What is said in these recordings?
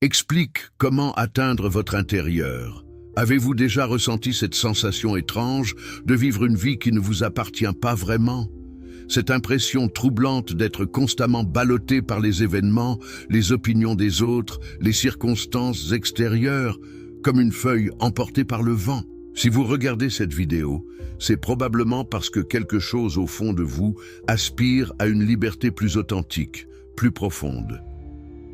explique comment atteindre votre intérieur. Avez-vous déjà ressenti cette sensation étrange de vivre une vie qui ne vous appartient pas vraiment? Cette impression troublante d'être constamment ballotté par les événements, les opinions des autres, les circonstances extérieures, comme une feuille emportée par le vent. Si vous regardez cette vidéo, c'est probablement parce que quelque chose au fond de vous aspire à une liberté plus authentique, plus profonde.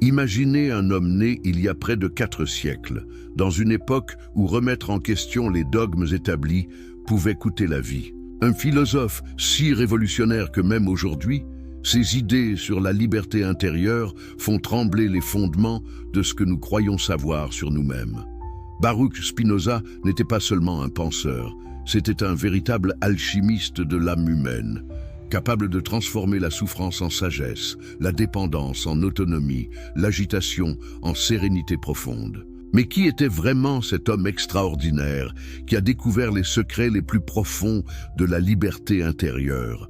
Imaginez un homme né il y a près de 4 siècles, dans une époque où remettre en question les dogmes établis pouvait coûter la vie. Un philosophe si révolutionnaire que même aujourd'hui, ses idées sur la liberté intérieure font trembler les fondements de ce que nous croyons savoir sur nous-mêmes. Baruch Spinoza n'était pas seulement un penseur, c'était un véritable alchimiste de l'âme humaine, capable de transformer la souffrance en sagesse, la dépendance en autonomie, l'agitation en sérénité profonde. Mais qui était vraiment cet homme extraordinaire qui a découvert les secrets les plus profonds de la liberté intérieure?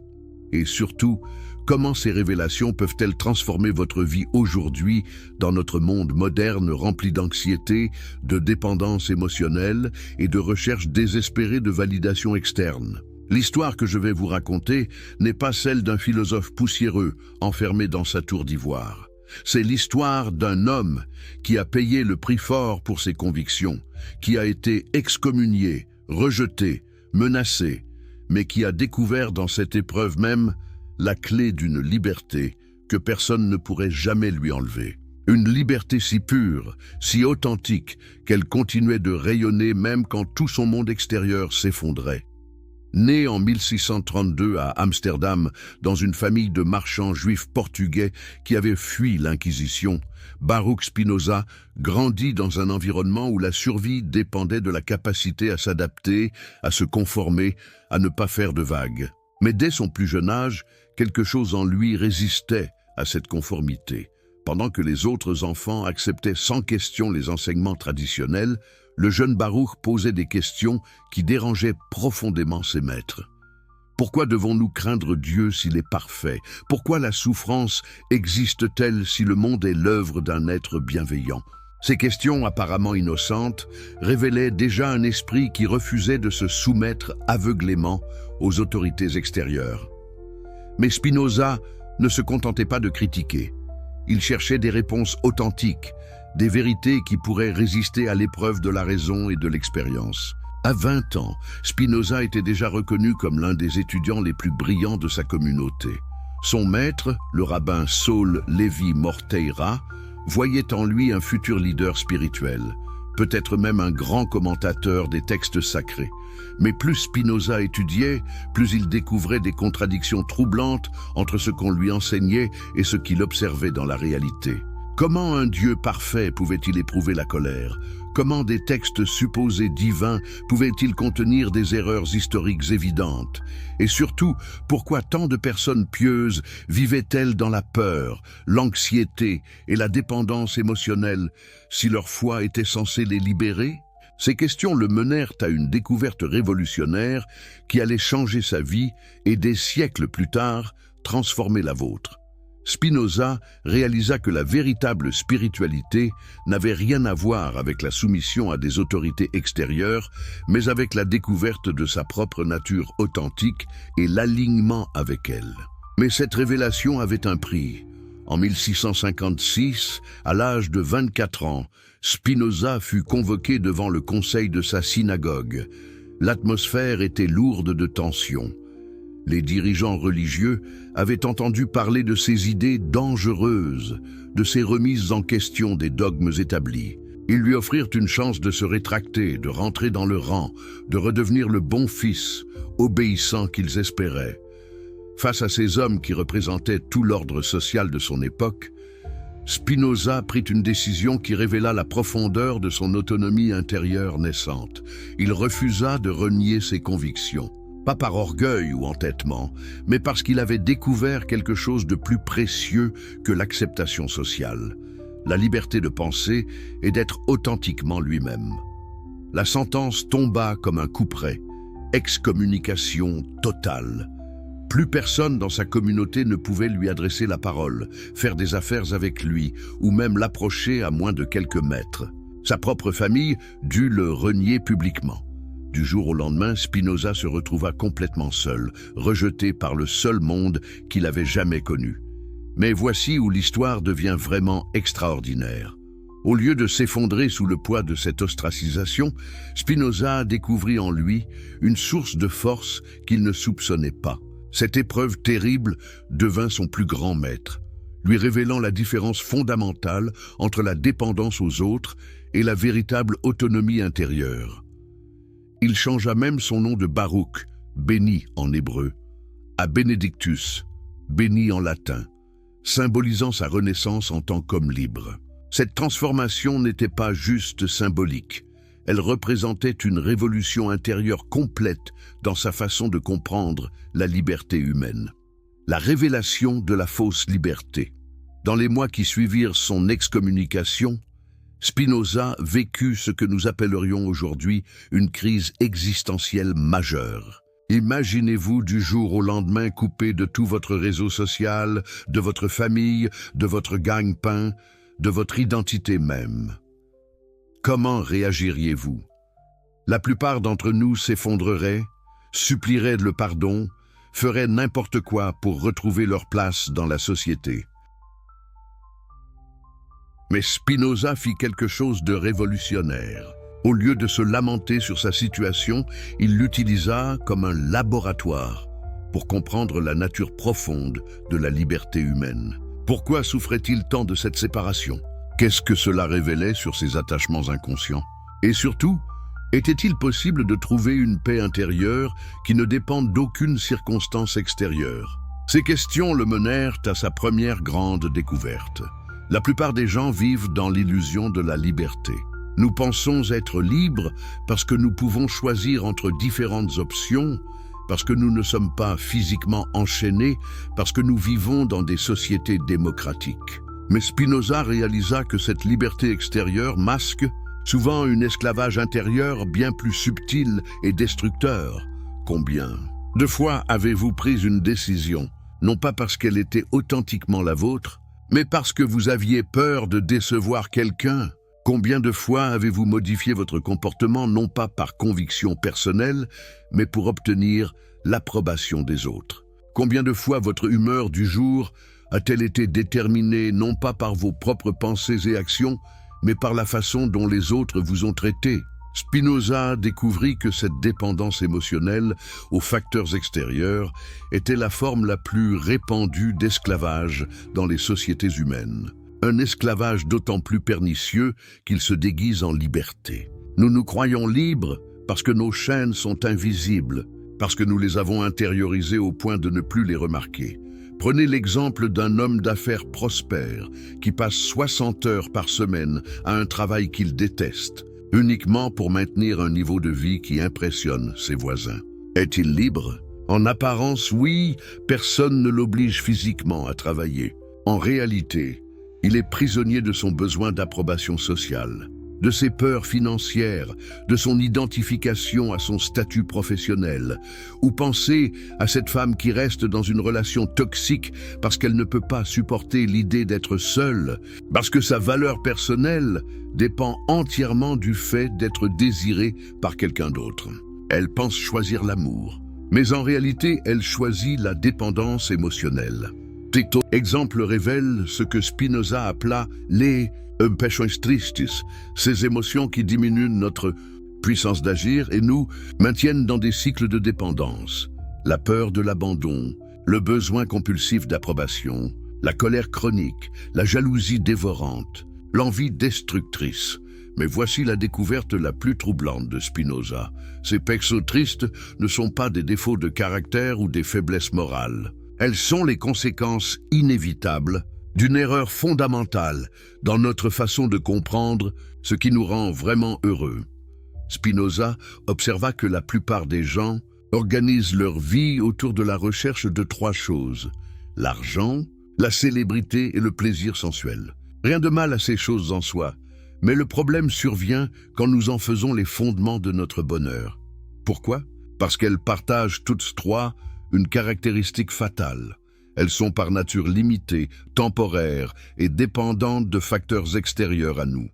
Et surtout, comment ces révélations peuvent-elles transformer votre vie aujourd'hui dans notre monde moderne rempli d'anxiété, de dépendance émotionnelle et de recherche désespérée de validation externe? L'histoire que je vais vous raconter n'est pas celle d'un philosophe poussiéreux enfermé dans sa tour d'ivoire. C'est l'histoire d'un homme qui a payé le prix fort pour ses convictions, qui a été excommunié, rejeté, menacé, mais qui a découvert dans cette épreuve même la clé d'une liberté que personne ne pourrait jamais lui enlever. Une liberté si pure, si authentique, qu'elle continuait de rayonner même quand tout son monde extérieur s'effondrait. Né en 1632 à Amsterdam, dans une famille de marchands juifs portugais qui avaient fui l'Inquisition, Baruch Spinoza grandit dans un environnement où la survie dépendait de la capacité à s'adapter, à se conformer, à ne pas faire de vagues. Mais dès son plus jeune âge, quelque chose en lui résistait à cette conformité. Pendant que les autres enfants acceptaient sans question les enseignements traditionnels, le jeune Baruch posait des questions qui dérangeaient profondément ses maîtres. Pourquoi devons-nous craindre Dieu s'il est parfait? Pourquoi la souffrance existe-t-elle si le monde est l'œuvre d'un être bienveillant? Ces questions apparemment innocentes révélaient déjà un esprit qui refusait de se soumettre aveuglément aux autorités extérieures. Mais Spinoza ne se contentait pas de critiquer. Il cherchait des réponses authentiques, des vérités qui pourraient résister à l'épreuve de la raison et de l'expérience. À 20 ans, Spinoza était déjà reconnu comme l'un des étudiants les plus brillants de sa communauté. Son maître, le rabbin Saul Lévi Morteira, voyait en lui un futur leader spirituel, peut-être même un grand commentateur des textes sacrés. Mais plus Spinoza étudiait, plus il découvrait des contradictions troublantes entre ce qu'on lui enseignait et ce qu'il observait dans la réalité. Comment un Dieu parfait pouvait-il éprouver la colère? Comment des textes supposés divins pouvaient-ils contenir des erreurs historiques évidentes? Et surtout, pourquoi tant de personnes pieuses vivaient-elles dans la peur, l'anxiété et la dépendance émotionnelle si leur foi était censée les libérer? Ces questions le menèrent à une découverte révolutionnaire qui allait changer sa vie et des siècles plus tard, transformer la vôtre. Spinoza réalisa que la véritable spiritualité n'avait rien à voir avec la soumission à des autorités extérieures, mais avec la découverte de sa propre nature authentique et l'alignement avec elle. Mais cette révélation avait un prix. En 1656, à l'âge de 24 ans, Spinoza fut convoqué devant le conseil de sa synagogue. L'atmosphère était lourde de tension. Les dirigeants religieux avaient entendu parler de ces idées dangereuses, de ces remises en question des dogmes établis. Ils lui offrirent une chance de se rétracter, de rentrer dans le rang, de redevenir le bon fils, obéissant qu'ils espéraient. Face à ces hommes qui représentaient tout l'ordre social de son époque, Spinoza prit une décision qui révéla la profondeur de son autonomie intérieure naissante. Il refusa de renier ses convictions. Pas par orgueil ou entêtement, mais parce qu'il avait découvert quelque chose de plus précieux que l'acceptation sociale, la liberté de penser et d'être authentiquement lui-même. La sentence tomba comme un couperet, excommunication totale. Plus personne dans sa communauté ne pouvait lui adresser la parole, faire des affaires avec lui, ou même l'approcher à moins de quelques mètres. Sa propre famille dut le renier publiquement. Du jour au lendemain, Spinoza se retrouva complètement seul, rejeté par le seul monde qu'il avait jamais connu. Mais voici où l'histoire devient vraiment extraordinaire. Au lieu de s'effondrer sous le poids de cette ostracisation, Spinoza découvrit en lui une source de force qu'il ne soupçonnait pas. Cette épreuve terrible devint son plus grand maître, lui révélant la différence fondamentale entre la dépendance aux autres et la véritable autonomie intérieure. Il changea même son nom de Baruch, béni en hébreu, à Benedictus, béni en latin, symbolisant sa renaissance en tant qu'homme libre. Cette transformation n'était pas juste symbolique, elle représentait une révolution intérieure complète dans sa façon de comprendre la liberté humaine. La révélation de la fausse liberté. Dans les mois qui suivirent son excommunication, Spinoza vécut ce que nous appellerions aujourd'hui une crise existentielle majeure. Imaginez-vous du jour au lendemain coupé de tout votre réseau social, de votre famille, de votre gagne-pain, de votre identité même. Comment réagiriez-vous? La plupart d'entre nous s'effondreraient, supplieraient le pardon, feraient n'importe quoi pour retrouver leur place dans la société. Mais Spinoza fit quelque chose de révolutionnaire. Au lieu de se lamenter sur sa situation, il l'utilisa comme un laboratoire pour comprendre la nature profonde de la liberté humaine. Pourquoi souffrait-il tant de cette séparation? Qu'est-ce que cela révélait sur ses attachements inconscients? Et surtout, était-il possible de trouver une paix intérieure qui ne dépende d'aucune circonstance extérieure? Ces questions le menèrent à sa première grande découverte. La plupart des gens vivent dans l'illusion de la liberté. Nous pensons être libres parce que nous pouvons choisir entre différentes options, parce que nous ne sommes pas physiquement enchaînés, parce que nous vivons dans des sociétés démocratiques. Mais Spinoza réalisa que cette liberté extérieure masque souvent un esclavage intérieur bien plus subtil et destructeur. Combien de fois avez-vous pris une décision, non pas parce qu'elle était authentiquement la vôtre, mais parce que vous aviez peur de décevoir quelqu'un? Combien de fois avez-vous modifié votre comportement non pas par conviction personnelle, mais pour obtenir l'approbation des autres? Combien de fois votre humeur du jour a-t-elle été déterminée non pas par vos propres pensées et actions, mais par la façon dont les autres vous ont traité? Spinoza découvrit que cette dépendance émotionnelle aux facteurs extérieurs était la forme la plus répandue d'esclavage dans les sociétés humaines. Un esclavage d'autant plus pernicieux qu'il se déguise en liberté. Nous nous croyons libres parce que nos chaînes sont invisibles, parce que nous les avons intériorisées au point de ne plus les remarquer. Prenez l'exemple d'un homme d'affaires prospère qui passe 60 heures par semaine à un travail qu'il déteste, uniquement pour maintenir un niveau de vie qui impressionne ses voisins. Est-il libre? En apparence, oui, personne ne l'oblige physiquement à travailler. En réalité, il est prisonnier de son besoin d'approbation sociale, de ses peurs financières, de son identification à son statut professionnel, ou pensez à cette femme qui reste dans une relation toxique parce qu'elle ne peut pas supporter l'idée d'être seule, parce que sa valeur personnelle dépend entièrement du fait d'être désirée par quelqu'un d'autre. Elle pense choisir l'amour, mais en réalité, elle choisit la dépendance émotionnelle. Cet exemple révèle ce que Spinoza appela les impatiens tristis, ces émotions qui diminuent notre puissance d'agir et nous maintiennent dans des cycles de dépendance. La peur de l'abandon, le besoin compulsif d'approbation, la colère chronique, la jalousie dévorante, l'envie destructrice. Mais voici la découverte la plus troublante de Spinoza. Ces pexos tristes ne sont pas des défauts de caractère ou des faiblesses morales. Elles sont les conséquences inévitables d'une erreur fondamentale dans notre façon de comprendre ce qui nous rend vraiment heureux. Spinoza observa que la plupart des gens organisent leur vie autour de la recherche de 3 choses: l'argent, la célébrité et le plaisir sensuel. Rien de mal à ces choses en soi, mais le problème survient quand nous en faisons les fondements de notre bonheur. Pourquoi? Parce qu'elles partagent toutes 3 une caractéristique fatale. Elles sont par nature limitées, temporaires et dépendantes de facteurs extérieurs à nous.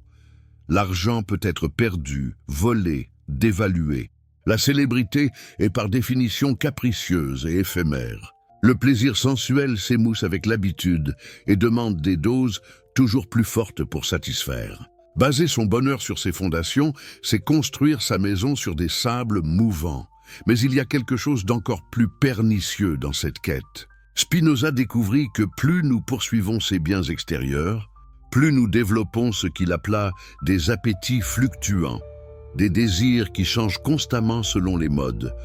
L'argent peut être perdu, volé, dévalué. La célébrité est par définition capricieuse et éphémère. Le plaisir sensuel s'émousse avec l'habitude et demande des doses toujours plus fortes pour satisfaire. Baser son bonheur sur ses fondations, c'est construire sa maison sur des sables mouvants. Mais il y a quelque chose d'encore plus pernicieux dans cette quête. Spinoza découvrit que plus nous poursuivons ces biens extérieurs, plus nous développons ce qu'il appela des appétits fluctuants, des désirs qui changent constamment selon les modes,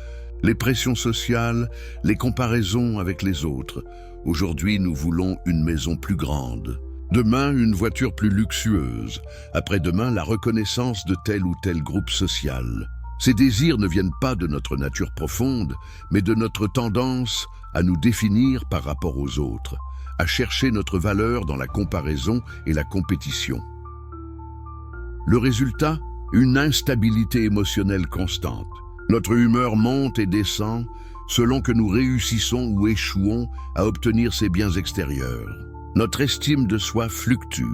les pressions sociales, les comparaisons avec les autres. Aujourd'hui, nous voulons une maison plus grande. Demain, une voiture plus luxueuse. Après-demain, la reconnaissance de tel ou tel groupe social. Ces désirs ne viennent pas de notre nature profonde, mais de notre tendance à nous définir par rapport aux autres, à chercher notre valeur dans la comparaison et la compétition. Le résultat? Une instabilité émotionnelle constante. Notre humeur monte et descend selon que nous réussissons ou échouons à obtenir ces biens extérieurs. Notre estime de soi fluctue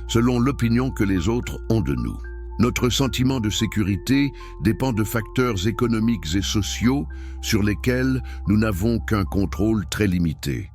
selon l'opinion que les autres ont de nous. Notre sentiment de sécurité dépend de facteurs économiques et sociaux sur lesquels nous n'avons qu'un contrôle très limité.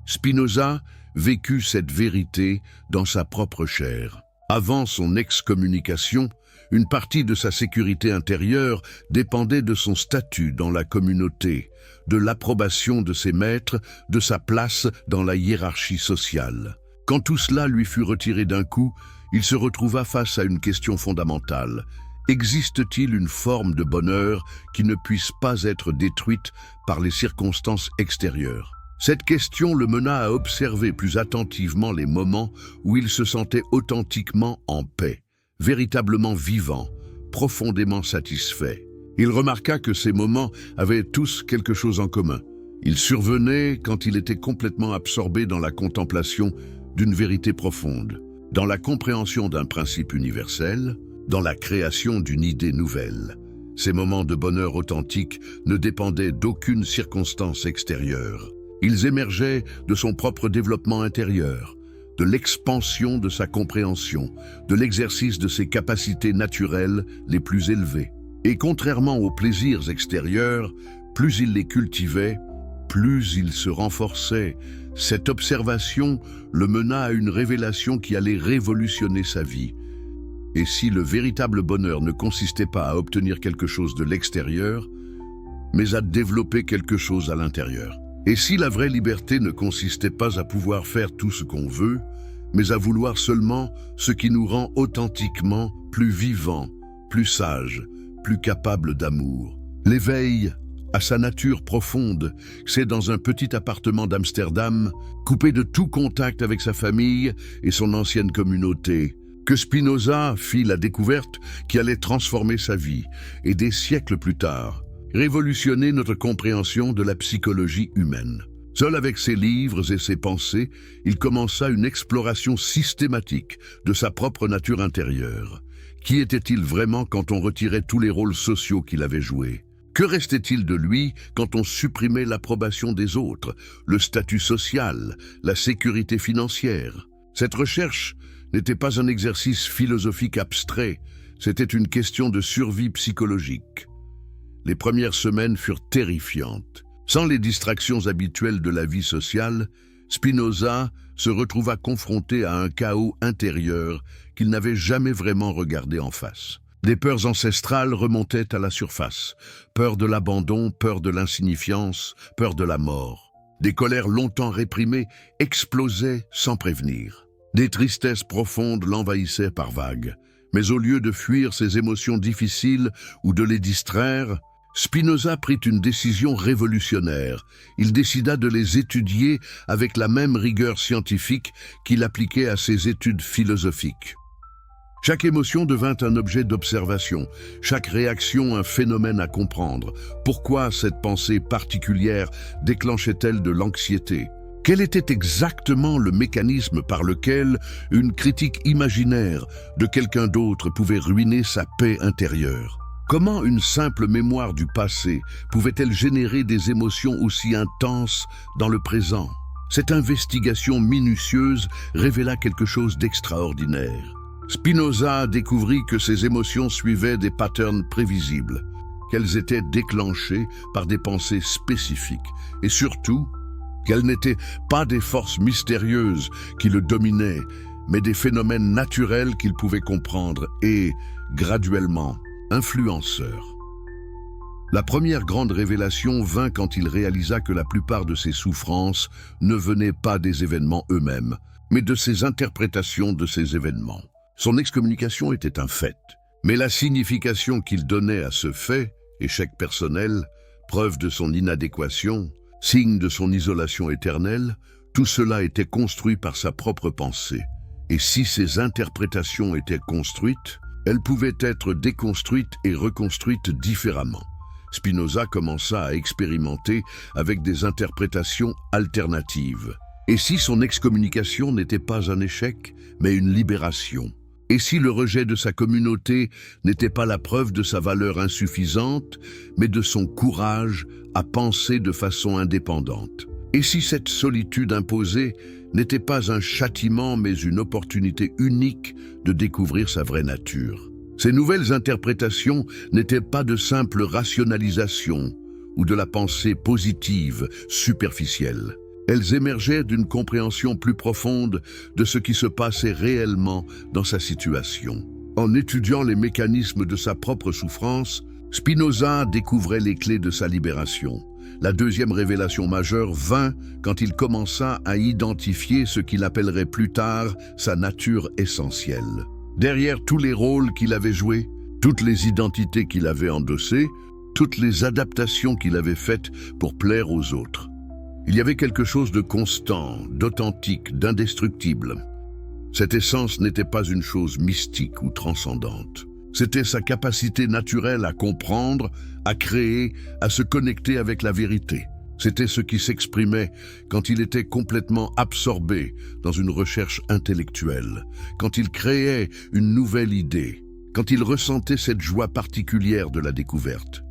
Spinoza vécut cette vérité dans sa propre chair. Avant son excommunication, une partie de sa sécurité intérieure dépendait de son statut dans la communauté, de l'approbation de ses maîtres, de sa place dans la hiérarchie sociale. Quand tout cela lui fut retiré d'un coup, il se retrouva face à une question fondamentale. Existe-t-il une forme de bonheur qui ne puisse pas être détruite par les circonstances extérieures? Cette question le mena à observer plus attentivement les moments où il se sentait authentiquement en paix, véritablement vivant, profondément satisfait. Il remarqua que ces moments avaient tous quelque chose en commun. Ils survenaient quand il était complètement absorbé dans la contemplation d'une vérité profonde, dans la compréhension d'un principe universel, dans la création d'une idée nouvelle. Ces moments de bonheur authentique ne dépendaient d'aucune circonstance extérieure. Ils émergeaient de son propre développement intérieur, de l'expansion de sa compréhension, de l'exercice de ses capacités naturelles les plus élevées. Et contrairement aux plaisirs extérieurs, plus il les cultivait, plus il se renforçait. Cette observation le mena à une révélation qui allait révolutionner sa vie. Et si le véritable bonheur ne consistait pas à obtenir quelque chose de l'extérieur, mais à développer quelque chose à l'intérieur? Et si la vraie liberté ne consistait pas à pouvoir faire tout ce qu'on veut, mais à vouloir seulement ce qui nous rend authentiquement plus vivants, plus sages, plus capables d'amour? L'éveil à sa nature profonde, c'est dans un petit appartement d'Amsterdam, coupé de tout contact avec sa famille et son ancienne communauté, que Spinoza fit la découverte qui allait transformer sa vie, et des siècles plus tard, révolutionner notre compréhension de la psychologie humaine. Seul avec ses livres et ses pensées, il commença une exploration systématique de sa propre nature intérieure. Qui était-il vraiment quand on retirait tous les rôles sociaux qu'il avait joués? Que restait-il de lui quand on supprimait l'approbation des autres, le statut social, la sécurité financière? Cette recherche n'était pas un exercice philosophique abstrait, c'était une question de survie psychologique. Les premières semaines furent terrifiantes. Sans les distractions habituelles de la vie sociale, Spinoza se retrouva confronté à un chaos intérieur qu'il n'avait jamais vraiment regardé en face. Des peurs ancestrales remontaient à la surface. Peur de l'abandon, peur de l'insignifiance, peur de la mort. Des colères longtemps réprimées explosaient sans prévenir. Des tristesses profondes l'envahissaient par vagues. Mais au lieu de fuir ces émotions difficiles ou de les distraire, Spinoza prit une décision révolutionnaire. Il décida de les étudier avec la même rigueur scientifique qu'il appliquait à ses études philosophiques. Chaque émotion devint un objet d'observation, chaque réaction un phénomène à comprendre. Pourquoi cette pensée particulière déclenchait-elle de l'anxiété? Quel était exactement le mécanisme par lequel une critique imaginaire de quelqu'un d'autre pouvait ruiner sa paix intérieure? Comment une simple mémoire du passé pouvait-elle générer des émotions aussi intenses dans le présent? Cette investigation minutieuse révéla quelque chose d'extraordinaire. Spinoza découvrit que ces émotions suivaient des patterns prévisibles, qu'elles étaient déclenchées par des pensées spécifiques, et surtout, qu'elles n'étaient pas des forces mystérieuses qui le dominaient, mais des phénomènes naturels qu'il pouvait comprendre et, graduellement, influenceurs. La première grande révélation vint quand il réalisa que la plupart de ses souffrances ne venaient pas des événements eux-mêmes, mais de ses interprétations de ces événements. Son excommunication était un fait, mais la signification qu'il donnait à ce fait, échec personnel, preuve de son inadéquation, signe de son isolation éternelle, tout cela était construit par sa propre pensée. Et si ces interprétations étaient construites, elles pouvaient être déconstruites et reconstruites différemment. Spinoza commença à expérimenter avec des interprétations alternatives. Et si son excommunication n'était pas un échec, mais une libération? Et si le rejet de sa communauté n'était pas la preuve de sa valeur insuffisante, mais de son courage à penser de façon indépendante? Et si cette solitude imposée n'était pas un châtiment, mais une opportunité unique de découvrir sa vraie nature? Ces nouvelles interprétations n'étaient pas de simples rationalisations ou de la pensée positive, superficielle. Elles émergeaient d'une compréhension plus profonde de ce qui se passait réellement dans sa situation. En étudiant les mécanismes de sa propre souffrance, Spinoza découvrait les clés de sa libération. La deuxième révélation majeure vint quand il commença à identifier ce qu'il appellerait plus tard sa nature essentielle. Derrière tous les rôles qu'il avait joués, toutes les identités qu'il avait endossées, toutes les adaptations qu'il avait faites pour plaire aux autres, il y avait quelque chose de constant, d'authentique, d'indestructible. Cette essence n'était pas une chose mystique ou transcendante. C'était sa capacité naturelle à comprendre, à créer, à se connecter avec la vérité. C'était ce qui s'exprimait quand il était complètement absorbé dans une recherche intellectuelle, quand il créait une nouvelle idée, quand il ressentait cette joie particulière de la découverte.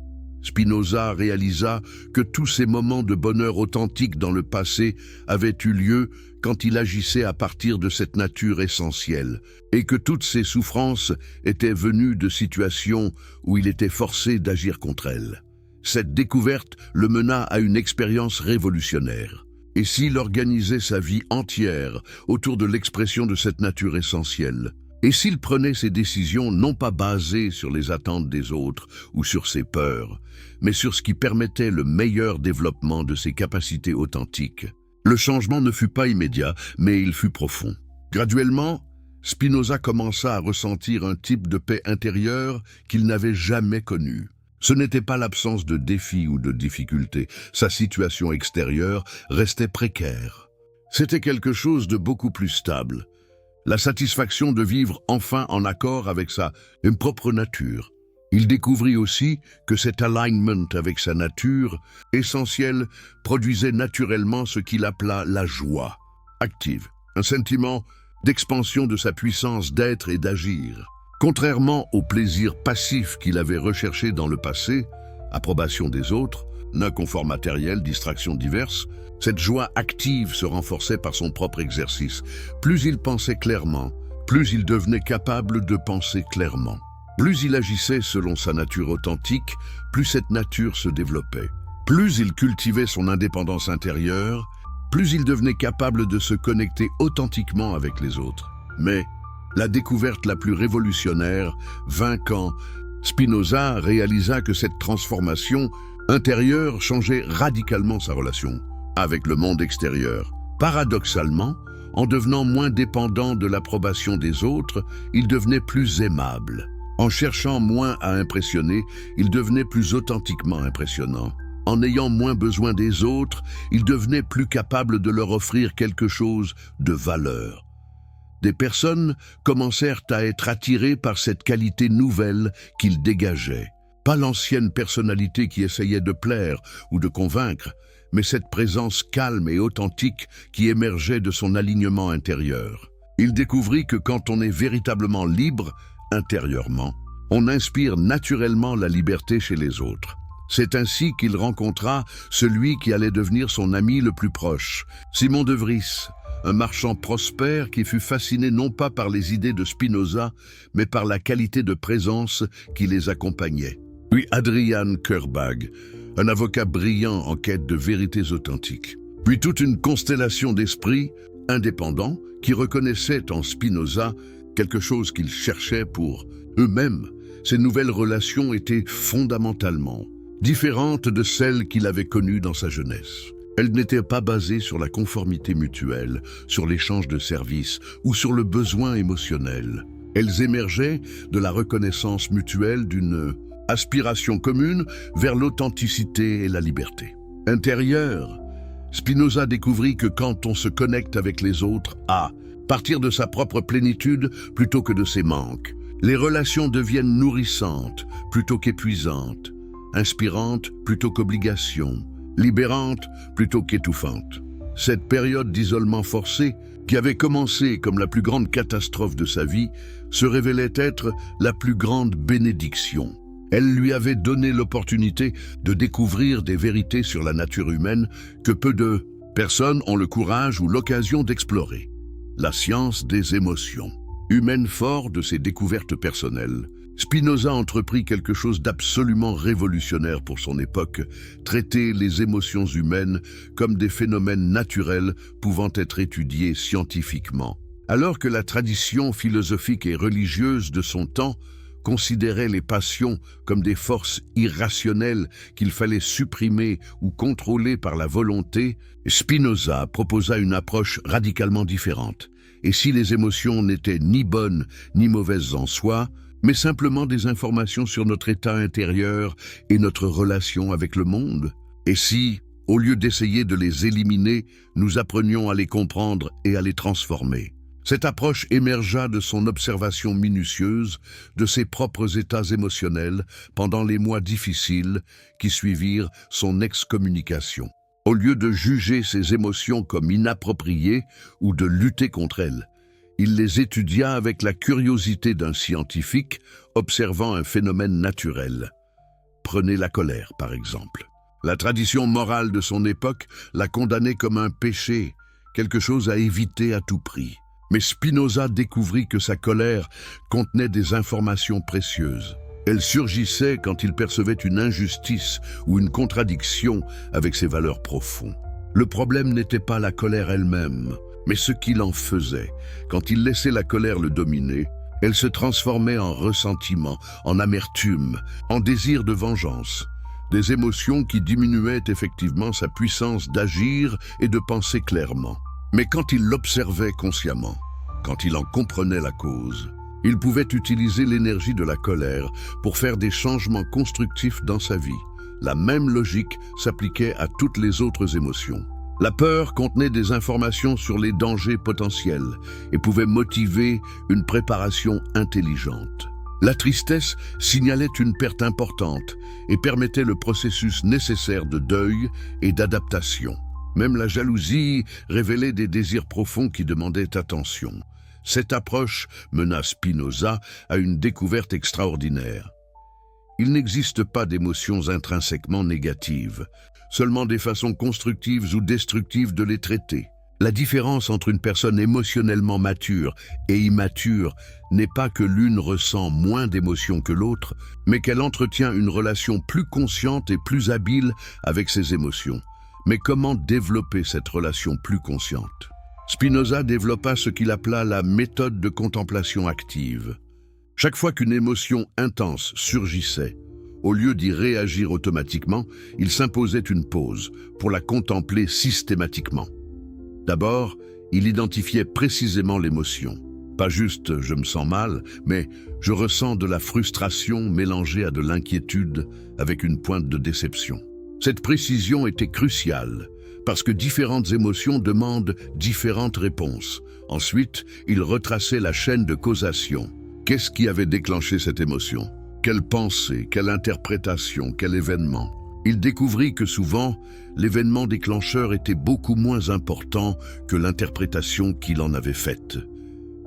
Spinoza réalisa que tous ces moments de bonheur authentique dans le passé avaient eu lieu quand il agissait à partir de cette nature essentielle, et que toutes ces souffrances étaient venues de situations où il était forcé d'agir contre elles. Cette découverte le mena à une expérience révolutionnaire. Et s'il organisait sa vie entière autour de l'expression de cette nature essentielle? Et s'il prenait ses décisions non pas basées sur les attentes des autres ou sur ses peurs, mais sur ce qui permettait le meilleur développement de ses capacités authentiques? Le changement ne fut pas immédiat, mais il fut profond. Graduellement, Spinoza commença à ressentir un type de paix intérieure qu'il n'avait jamais connu. Ce n'était pas l'absence de défis ou de difficultés. Sa situation extérieure restait précaire. C'était quelque chose de beaucoup plus stable. La satisfaction de vivre enfin en accord avec sa propre nature. Il découvrit aussi que cet alignment avec sa nature essentielle produisait naturellement ce qu'il appela la joie active, un sentiment d'expansion de sa puissance d'être et d'agir. Contrairement au plaisir passif qu'il avait recherché dans le passé, approbation des autres, inconfort matériel, distractions diverses, cette joie active se renforçait par son propre exercice. Plus il pensait clairement, plus il devenait capable de penser clairement. Plus il agissait selon sa nature authentique, plus cette nature se développait. Plus il cultivait son indépendance intérieure, plus il devenait capable de se connecter authentiquement avec les autres. Mais la découverte la plus révolutionnaire vint quand Spinoza réalisa que cette transformation intérieure changeait radicalement sa relation avec le monde extérieur. Paradoxalement, en devenant moins dépendant de l'approbation des autres, il devenait plus aimable. En cherchant moins à impressionner, il devenait plus authentiquement impressionnant. En ayant moins besoin des autres, il devenait plus capable de leur offrir quelque chose de valeur. Des personnes commencèrent à être attirées par cette qualité nouvelle qu'il dégageait. Pas l'ancienne personnalité qui essayait de plaire ou de convaincre, mais cette présence calme et authentique qui émergeait de son alignement intérieur. Il découvrit que quand on est véritablement libre, intérieurement, On inspire naturellement la liberté chez les autres. C'est ainsi qu'il rencontra celui qui allait devenir son ami le plus proche, Simon de Vries, un marchand prospère qui fut fasciné non pas par les idées de Spinoza, mais par la qualité de présence qui les accompagnait. Puis Adrian Kerbag, un avocat brillant en quête de vérités authentiques. Puis toute une constellation d'esprits indépendants qui reconnaissaient en Spinoza quelque chose qu'ils cherchaient pour eux-mêmes. Ces nouvelles relations étaient fondamentalement différentes de celles qu'il avait connues dans sa jeunesse. Elles n'étaient pas basées sur la conformité mutuelle, sur l'échange de services ou sur le besoin émotionnel. Elles émergeaient de la reconnaissance mutuelle d'une aspiration commune vers l'authenticité et la liberté. Intérieure, Spinoza découvrit que quand on se connecte avec les autres à partir de sa propre plénitude plutôt que de ses manques, les relations deviennent nourrissantes plutôt qu'épuisantes, inspirantes plutôt qu'obligations, libérantes plutôt qu'étouffantes. Cette période d'isolement forcé, qui avait commencé comme la plus grande catastrophe de sa vie, se révélait être la plus grande bénédiction. Elle lui avait donné l'opportunité de découvrir des vérités sur la nature humaine que peu de personnes ont le courage ou l'occasion d'explorer. La science des émotions. Humaine fort de ses découvertes personnelles, Spinoza entreprit quelque chose d'absolument révolutionnaire pour son époque, traiter les émotions humaines comme des phénomènes naturels pouvant être étudiés scientifiquement. Alors que la tradition philosophique et religieuse de son temps considérait les passions comme des forces irrationnelles qu'il fallait supprimer ou contrôler par la volonté, Spinoza proposa une approche radicalement différente. Et si les émotions n'étaient ni bonnes ni mauvaises en soi, mais simplement des informations sur notre état intérieur et notre relation avec le monde? Et si, au lieu d'essayer de les éliminer, nous apprenions à les comprendre et à les transformer? Cette approche émergea de son observation minutieuse de ses propres états émotionnels pendant les mois difficiles qui suivirent son excommunication. Au lieu de juger ses émotions comme inappropriées ou de lutter contre elles, il les étudia avec la curiosité d'un scientifique observant un phénomène naturel. Prenez la colère, par exemple. La tradition morale de son époque la condamnait comme un péché, quelque chose à éviter à tout prix. Mais Spinoza découvrit que sa colère contenait des informations précieuses. Elle surgissait quand il percevait une injustice ou une contradiction avec ses valeurs profondes. Le problème n'était pas la colère elle-même, mais ce qu'il en faisait. Quand il laissait la colère le dominer, elle se transformait en ressentiment, en amertume, en désir de vengeance. Des émotions qui diminuaient effectivement sa puissance d'agir et de penser clairement. Mais quand il l'observait consciemment, quand il en comprenait la cause, il pouvait utiliser l'énergie de la colère pour faire des changements constructifs dans sa vie. La même logique s'appliquait à toutes les autres émotions. La peur contenait des informations sur les dangers potentiels et pouvait motiver une préparation intelligente. La tristesse signalait une perte importante et permettait le processus nécessaire de deuil et d'adaptation. Même la jalousie révélait des désirs profonds qui demandaient attention. Cette approche mena Spinoza à une découverte extraordinaire. Il n'existe pas d'émotions intrinsèquement négatives, seulement des façons constructives ou destructives de les traiter. La différence entre une personne émotionnellement mature et immature n'est pas que l'une ressent moins d'émotions que l'autre, mais qu'elle entretient une relation plus consciente et plus habile avec ses émotions. Mais comment développer cette relation plus consciente? Spinoza développa ce qu'il appela la méthode de contemplation active. Chaque fois qu'une émotion intense surgissait, au lieu d'y réagir automatiquement, il s'imposait une pause pour la contempler systématiquement. D'abord, il identifiait précisément l'émotion. Pas juste « je me sens mal », mais « je ressens de la frustration mélangée à de l'inquiétude avec une pointe de déception ». Cette précision était cruciale, parce que différentes émotions demandent différentes réponses. Ensuite, il retraçait la chaîne de causation. Qu'est-ce qui avait déclenché cette émotion? Quelle pensée, quelle interprétation, quel événement? Il découvrit que souvent, l'événement déclencheur était beaucoup moins important que l'interprétation qu'il en avait faite.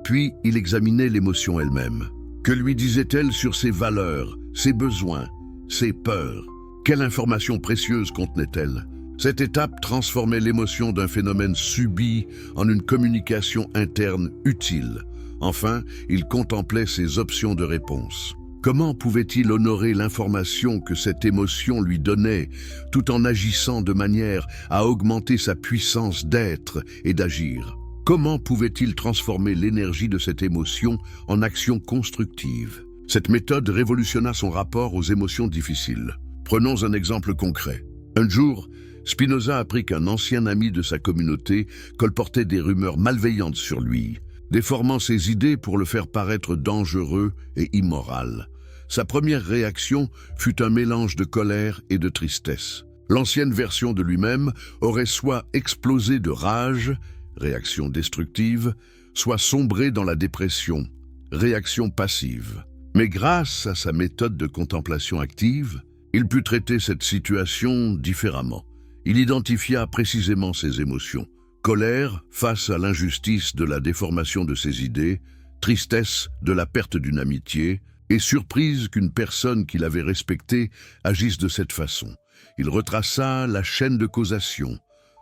Puis, il examinait l'émotion elle-même. Que lui disait-elle sur ses valeurs, ses besoins, ses peurs? Quelle information précieuse contenait-elle? Cette étape transformait l'émotion d'un phénomène subi en une communication interne utile. Enfin, il contemplait ses options de réponse. Comment pouvait-il honorer l'information que cette émotion lui donnait, tout en agissant de manière à augmenter sa puissance d'être et d'agir? Comment pouvait-il transformer l'énergie de cette émotion en action constructive? Cette méthode révolutionna son rapport aux émotions difficiles. Prenons un exemple concret. Un jour, Spinoza apprit qu'un ancien ami de sa communauté colportait des rumeurs malveillantes sur lui, déformant ses idées pour le faire paraître dangereux et immoral. Sa première réaction fut un mélange de colère et de tristesse. L'ancienne version de lui-même aurait soit explosé de rage, réaction destructive, soit sombré dans la dépression, réaction passive. Mais grâce à sa méthode de contemplation active, il put traiter cette situation différemment. Il identifia précisément ses émotions. Colère face à l'injustice de la déformation de ses idées, tristesse de la perte d'une amitié, et surprise qu'une personne qu'il avait respectée agisse de cette façon. Il retraça la chaîne de causation.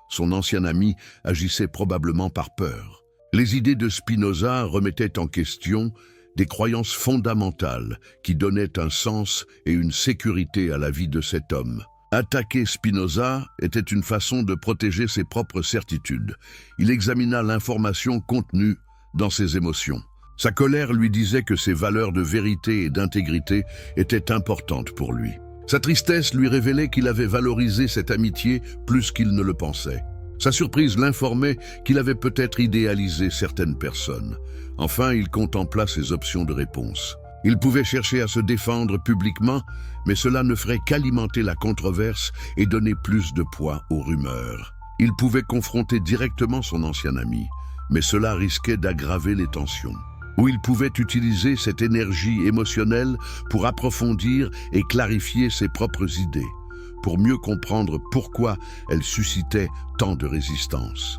Son ancien ami agissait probablement par peur. Les idées de Spinoza remettaient en question des croyances fondamentales qui donnaient un sens et une sécurité à la vie de cet homme. Attaquer Spinoza était une façon de protéger ses propres certitudes. Il examina l'information contenue dans ses émotions. Sa colère lui disait que ses valeurs de vérité et d'intégrité étaient importantes pour lui. Sa tristesse lui révélait qu'il avait valorisé cette amitié plus qu'il ne le pensait. Sa surprise l'informait qu'il avait peut-être idéalisé certaines personnes. Enfin, il contempla ses options de réponse. Il pouvait chercher à se défendre publiquement, mais cela ne ferait qu'alimenter la controverse et donner plus de poids aux rumeurs. Il pouvait confronter directement son ancien ami, mais cela risquait d'aggraver les tensions. Ou il pouvait utiliser cette énergie émotionnelle pour approfondir et clarifier ses propres idées, pour mieux comprendre pourquoi elles suscitaient tant de résistance.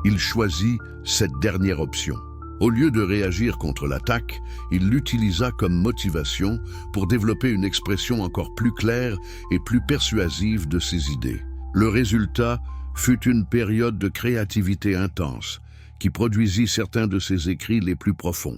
Il choisit cette dernière option. Au lieu de réagir contre l'attaque, il l'utilisa comme motivation pour développer une expression encore plus claire et plus persuasive de ses idées. Le résultat fut une période de créativité intense qui produisit certains de ses écrits les plus profonds.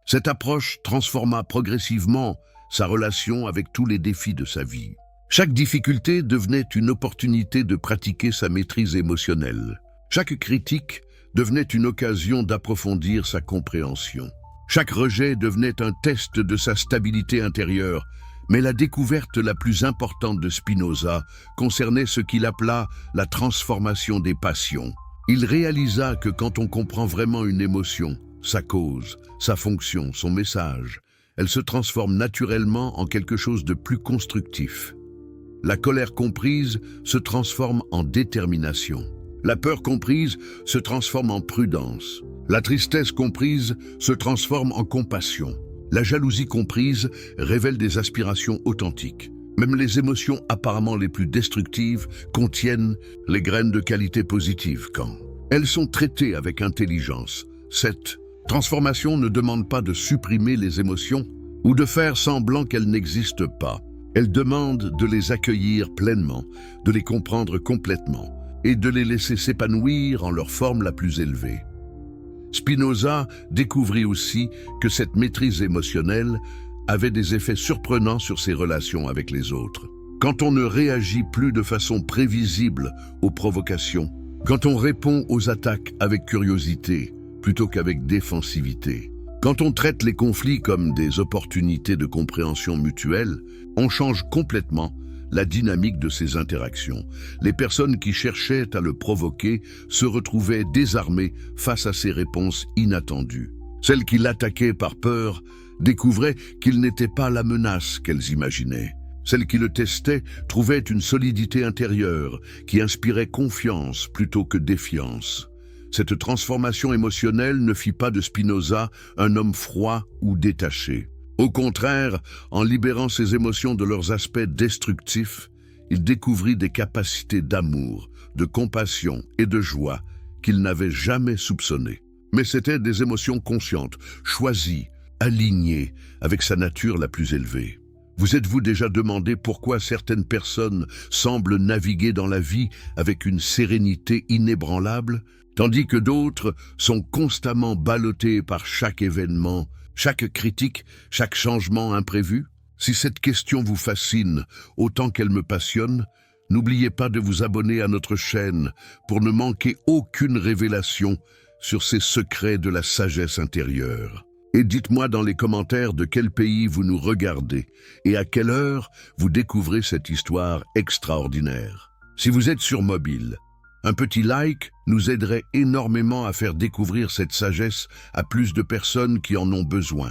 Cette approche transforma progressivement sa relation avec tous les défis de sa vie. Chaque difficulté devenait une opportunité de pratiquer sa maîtrise émotionnelle. Chaque critique devenait une occasion d'approfondir sa compréhension. Chaque rejet devenait un test de sa stabilité intérieure, mais la découverte la plus importante de Spinoza concernait ce qu'il appela la transformation des passions. Il réalisa que quand on comprend vraiment une émotion, sa cause, sa fonction, son message, elle se transforme naturellement en quelque chose de plus constructif. La colère comprise se transforme en détermination. La peur comprise se transforme en prudence. La tristesse comprise se transforme en compassion. La jalousie comprise révèle des aspirations authentiques. Même les émotions apparemment les plus destructives contiennent les graines de qualité positive quand elles sont traitées avec intelligence. Cette transformation ne demande pas de supprimer les émotions ou de faire semblant qu'elles n'existent pas. Elle demande de les accueillir pleinement, de les comprendre complètement et de les laisser s'épanouir en leur forme la plus élevée. Spinoza découvrit aussi que cette maîtrise émotionnelle avait des effets surprenants sur ses relations avec les autres. Quand on ne réagit plus de façon prévisible aux provocations, quand on répond aux attaques avec curiosité plutôt qu'avec défensivité, quand on traite les conflits comme des opportunités de compréhension mutuelle, on change complètement la dynamique de ces interactions. Les personnes qui cherchaient à le provoquer se retrouvaient désarmées face à ces réponses inattendues. Celles qui l'attaquaient par peur découvraient qu'il n'était pas la menace qu'elles imaginaient. Celles qui le testaient trouvaient une solidité intérieure qui inspirait confiance plutôt que défiance. Cette transformation émotionnelle ne fit pas de Spinoza un homme froid ou détaché. Au contraire, en libérant ses émotions de leurs aspects destructifs, il découvrit des capacités d'amour, de compassion et de joie qu'il n'avait jamais soupçonnées. Mais c'étaient des émotions conscientes, choisies, aligné avec sa nature la plus élevée. Vous êtes-vous déjà demandé pourquoi certaines personnes semblent naviguer dans la vie avec une sérénité inébranlable, tandis que d'autres sont constamment ballottées par chaque événement, chaque critique, chaque changement imprévu? Si cette question vous fascine autant qu'elle me passionne, n'oubliez pas de vous abonner à notre chaîne pour ne manquer aucune révélation sur ces secrets de la sagesse intérieure. Et dites-moi dans les commentaires de quel pays vous nous regardez et à quelle heure vous découvrez cette histoire extraordinaire. Si vous êtes sur mobile, un petit like nous aiderait énormément à faire découvrir cette sagesse à plus de personnes qui en ont besoin.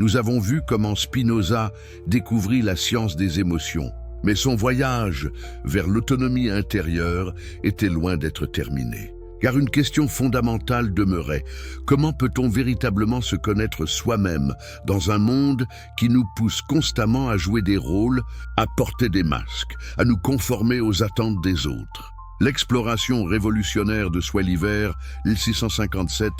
Nous avons vu comment Spinoza découvrit la science des émotions, mais son voyage vers l'autonomie intérieure était loin d'être terminé. Car une question fondamentale demeurait: comment peut-on véritablement se connaître soi-même dans un monde qui nous pousse constamment à jouer des rôles, à porter des masques, à nous conformer aux attentes des autres? L'exploration révolutionnaire de Swelliver, 1657,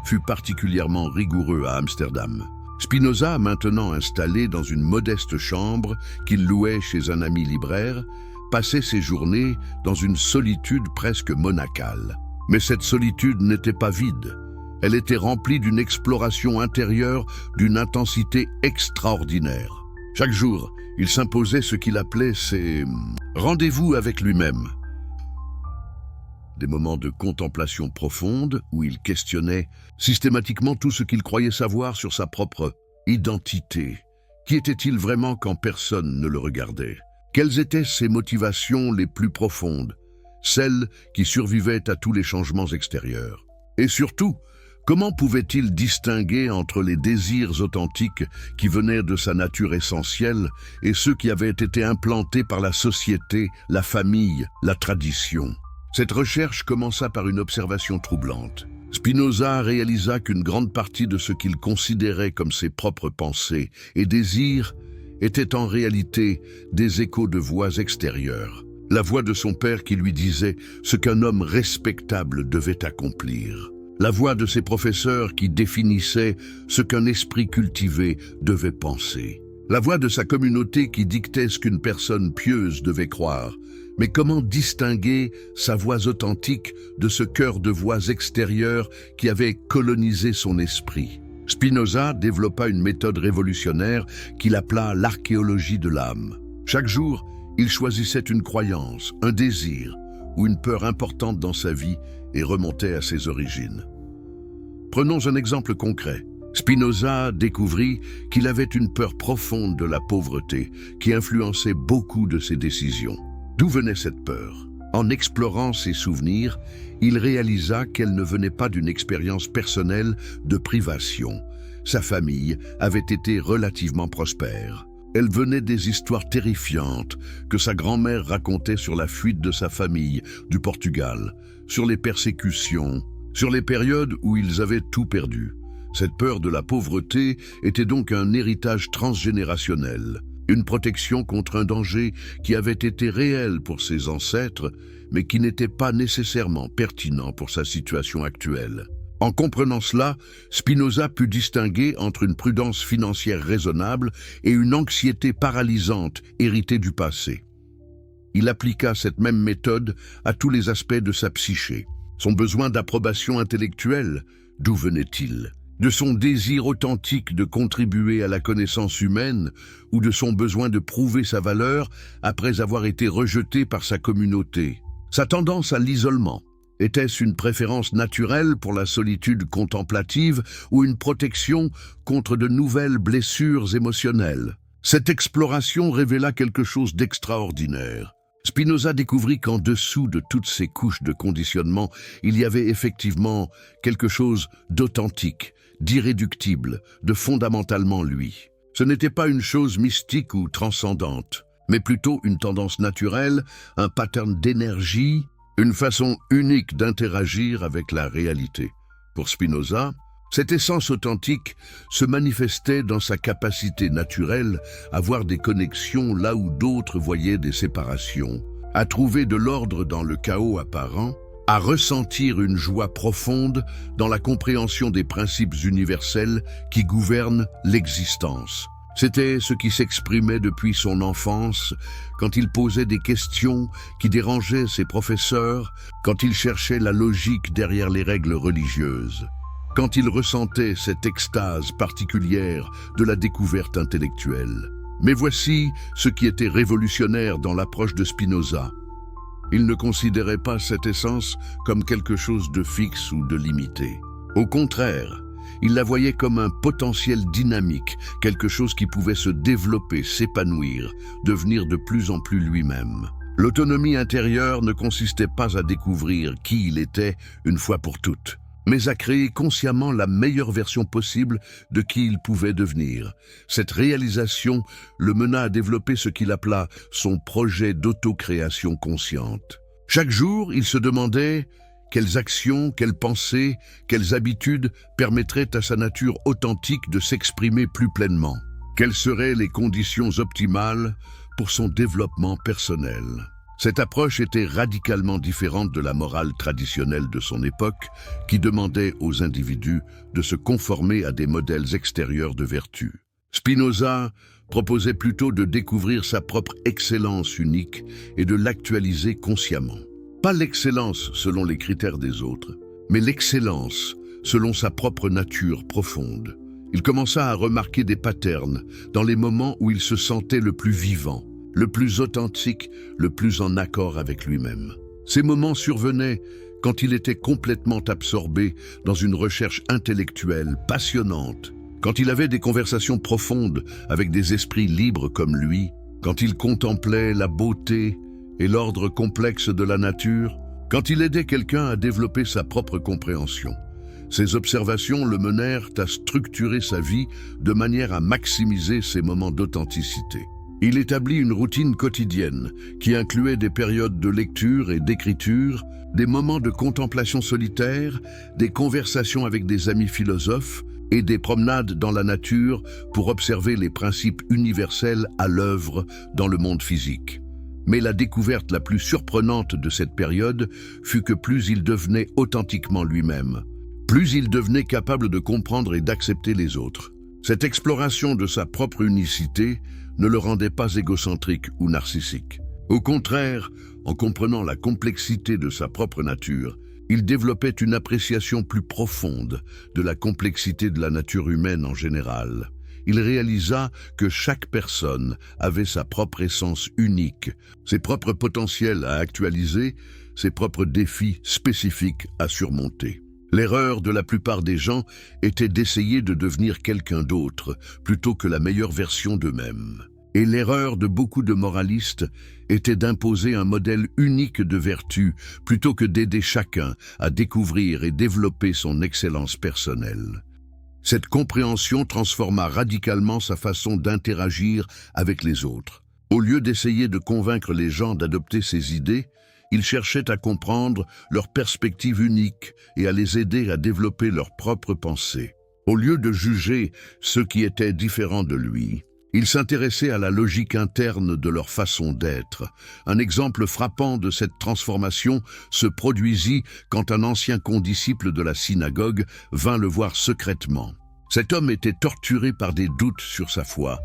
fut particulièrement rigoureux à Amsterdam. Spinoza, maintenant installé dans une modeste chambre qu'il louait chez un ami libraire, passait ses journées dans une solitude presque monacale. Mais cette solitude n'était pas vide. Elle était remplie d'une exploration intérieure d'une intensité extraordinaire. Chaque jour, il s'imposait ce qu'il appelait ses rendez-vous avec lui-même. Des moments de contemplation profonde où il questionnait systématiquement tout ce qu'il croyait savoir sur sa propre identité. Qui était-il vraiment quand personne ne le regardait? Quelles étaient ses motivations les plus profondes? Celles qui survivaient à tous les changements extérieurs. Et surtout, comment pouvait-il distinguer entre les désirs authentiques qui venaient de sa nature essentielle et ceux qui avaient été implantés par la société, la famille, la tradition? Cette recherche commença par une observation troublante. Spinoza réalisa qu'une grande partie de ce qu'il considérait comme ses propres pensées et désirs étaient en réalité des échos de voix extérieures. La voix de son père qui lui disait ce qu'un homme respectable devait accomplir. La voix de ses professeurs qui définissaient ce qu'un esprit cultivé devait penser. La voix de sa communauté qui dictait ce qu'une personne pieuse devait croire. Mais comment distinguer sa voix authentique de ce chœur de voix extérieures qui avait colonisé son esprit? Spinoza développa une méthode révolutionnaire qu'il appela l'archéologie de l'âme. Chaque jour, il choisissait une croyance, un désir ou une peur importante dans sa vie et remontait à ses origines. Prenons un exemple concret. Spinoza découvrit qu'il avait une peur profonde de la pauvreté qui influençait beaucoup de ses décisions. D'où venait cette peur? En explorant ses souvenirs, il réalisa qu'elle ne venait pas d'une expérience personnelle de privation. Sa famille avait été relativement prospère. Elle venait des histoires terrifiantes que sa grand-mère racontait sur la fuite de sa famille du Portugal, sur les persécutions, sur les périodes où ils avaient tout perdu. Cette peur de la pauvreté était donc un héritage transgénérationnel, une protection contre un danger qui avait été réel pour ses ancêtres, mais qui n'était pas nécessairement pertinent pour sa situation actuelle. En comprenant cela, Spinoza put distinguer entre une prudence financière raisonnable et une anxiété paralysante héritée du passé. Il appliqua cette même méthode à tous les aspects de sa psyché. Son besoin d'approbation intellectuelle, d'où venait-il? De son désir authentique de contribuer à la connaissance humaine ou de son besoin de prouver sa valeur après avoir été rejeté par sa communauté? Sa tendance à l'isolement? Était-ce une préférence naturelle pour la solitude contemplative ou une protection contre de nouvelles blessures émotionnelles? Cette exploration révéla quelque chose d'extraordinaire. Spinoza découvrit qu'en dessous de toutes ces couches de conditionnement, il y avait effectivement quelque chose d'authentique, d'irréductible, de fondamentalement lui. Ce n'était pas une chose mystique ou transcendante, mais plutôt une tendance naturelle, un pattern d'énergie, une façon unique d'interagir avec la réalité. Pour Spinoza, cette essence authentique se manifestait dans sa capacité naturelle à voir des connexions là où d'autres voyaient des séparations, à trouver de l'ordre dans le chaos apparent, à ressentir une joie profonde dans la compréhension des principes universels qui gouvernent l'existence. C'était ce qui s'exprimait depuis son enfance, quand il posait des questions qui dérangeaient ses professeurs, quand il cherchait la logique derrière les règles religieuses, quand il ressentait cette extase particulière de la découverte intellectuelle. Mais voici ce qui était révolutionnaire dans l'approche de Spinoza. Il ne considérait pas cette essence comme quelque chose de fixe ou de limité. Au contraire, il la voyait comme un potentiel dynamique, quelque chose qui pouvait se développer, s'épanouir, devenir de plus en plus lui-même. L'autonomie intérieure ne consistait pas à découvrir qui il était une fois pour toutes, mais à créer consciemment la meilleure version possible de qui il pouvait devenir. Cette réalisation le mena à développer ce qu'il appela son projet d'autocréation consciente. Chaque jour, il se demandait quelles actions, quelles pensées, quelles habitudes permettraient à sa nature authentique de s'exprimer plus pleinement. Quelles seraient les conditions optimales pour son développement personnel? Cette approche était radicalement différente de la morale traditionnelle de son époque, qui demandait aux individus de se conformer à des modèles extérieurs de vertu. Spinoza proposait plutôt de découvrir sa propre excellence unique et de l'actualiser consciemment. Pas l'excellence selon les critères des autres, mais l'excellence selon sa propre nature profonde. Il commença à remarquer des patterns dans les moments où il se sentait le plus vivant, le plus authentique, le plus en accord avec lui-même. Ces moments survenaient quand il était complètement absorbé dans une recherche intellectuelle passionnante, quand il avait des conversations profondes avec des esprits libres comme lui, quand il contemplait la beauté et l'ordre complexe de la nature, quand il aidait quelqu'un à développer sa propre compréhension. Ces observations le menèrent à structurer sa vie de manière à maximiser ses moments d'authenticité. Il établit une routine quotidienne qui incluait des périodes de lecture et d'écriture, des moments de contemplation solitaire, des conversations avec des amis philosophes et des promenades dans la nature pour observer les principes universels à l'œuvre dans le monde physique. Mais la découverte la plus surprenante de cette période fut que plus il devenait authentiquement lui-même, plus il devenait capable de comprendre et d'accepter les autres. Cette exploration de sa propre unicité ne le rendait pas égocentrique ou narcissique. Au contraire, en comprenant la complexité de sa propre nature, il développait une appréciation plus profonde de la complexité de la nature humaine en général. Il réalisa que chaque personne avait sa propre essence unique, ses propres potentiels à actualiser, ses propres défis spécifiques à surmonter. L'erreur de la plupart des gens était d'essayer de devenir quelqu'un d'autre plutôt que la meilleure version d'eux-mêmes. Et l'erreur de beaucoup de moralistes était d'imposer un modèle unique de vertu plutôt que d'aider chacun à découvrir et développer son excellence personnelle. Cette compréhension transforma radicalement sa façon d'interagir avec les autres. Au lieu d'essayer de convaincre les gens d'adopter ses idées, il cherchait à comprendre leur perspective unique et à les aider à développer leurs propres pensées. Au lieu de juger ceux qui étaient différents de lui, il s'intéressait à la logique interne de leur façon d'être. Un exemple frappant de cette transformation se produisit quand un ancien condisciple de la synagogue vint le voir secrètement. Cet homme était torturé par des doutes sur sa foi,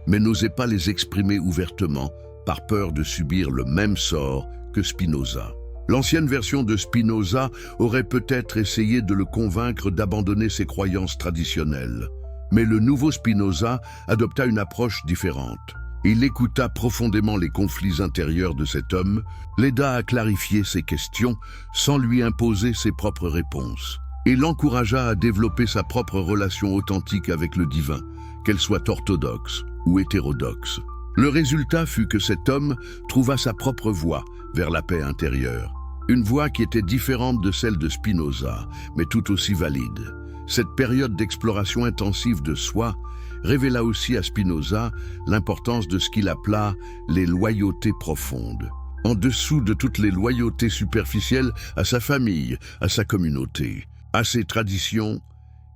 mais n'osait pas les exprimer ouvertement, par peur de subir le même sort que Spinoza. L'ancienne version de Spinoza aurait peut-être essayé de le convaincre d'abandonner ses croyances traditionnelles. Mais le nouveau Spinoza adopta une approche différente. Il écouta profondément les conflits intérieurs de cet homme, l'aida à clarifier ses questions sans lui imposer ses propres réponses, et l'encouragea à développer sa propre relation authentique avec le divin, qu'elle soit orthodoxe ou hétérodoxe. Le résultat fut que cet homme trouva sa propre voie vers la paix intérieure, une voie qui était différente de celle de Spinoza, mais tout aussi valide. Cette période d'exploration intensive de soi révéla aussi à Spinoza l'importance de ce qu'il appela les loyautés profondes. En dessous de toutes les loyautés superficielles à sa famille, à sa communauté, à ses traditions,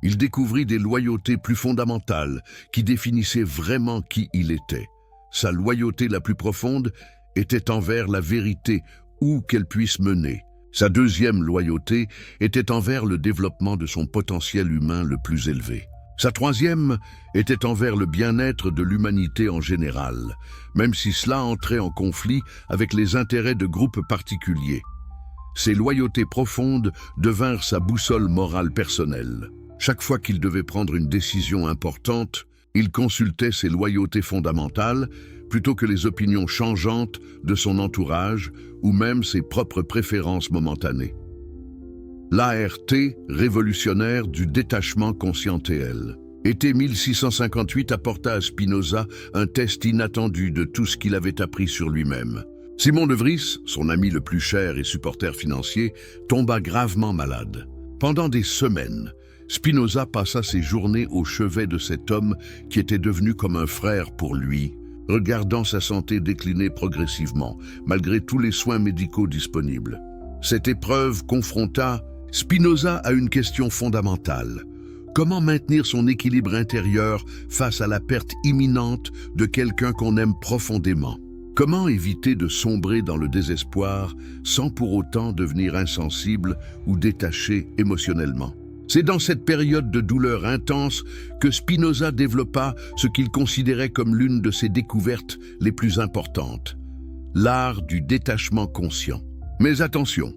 il découvrit des loyautés plus fondamentales qui définissaient vraiment qui il était. Sa loyauté la plus profonde était envers la vérité où qu'elle puisse mener. Sa deuxième loyauté était envers le développement de son potentiel humain le plus élevé. Sa troisième était envers le bien-être de l'humanité en général, même si cela entrait en conflit avec les intérêts de groupes particuliers. Ces loyautés profondes devinrent sa boussole morale personnelle. Chaque fois qu'il devait prendre une décision importante, il consultait ses loyautés fondamentales plutôt que les opinions changeantes de son entourage ou même ses propres préférences momentanées. L'ART, révolutionnaire du détachement conscientiel. Été 1658 apporta à Spinoza un test inattendu de tout ce qu'il avait appris sur lui-même. Simon de Vries, son ami le plus cher et supporter financier, tomba gravement malade. Pendant des semaines, Spinoza passa ses journées au chevet de cet homme qui était devenu comme un frère pour lui, regardant sa santé décliner progressivement, malgré tous les soins médicaux disponibles. Cette épreuve confronta Spinoza à une question fondamentale. Comment maintenir son équilibre intérieur face à la perte imminente de quelqu'un qu'on aime profondément? Comment éviter de sombrer dans le désespoir sans pour autant devenir insensible ou détaché émotionnellement? C'est dans cette période de douleur intense que Spinoza développa ce qu'il considérait comme l'une de ses découvertes les plus importantes, l'art du détachement conscient. Mais attention,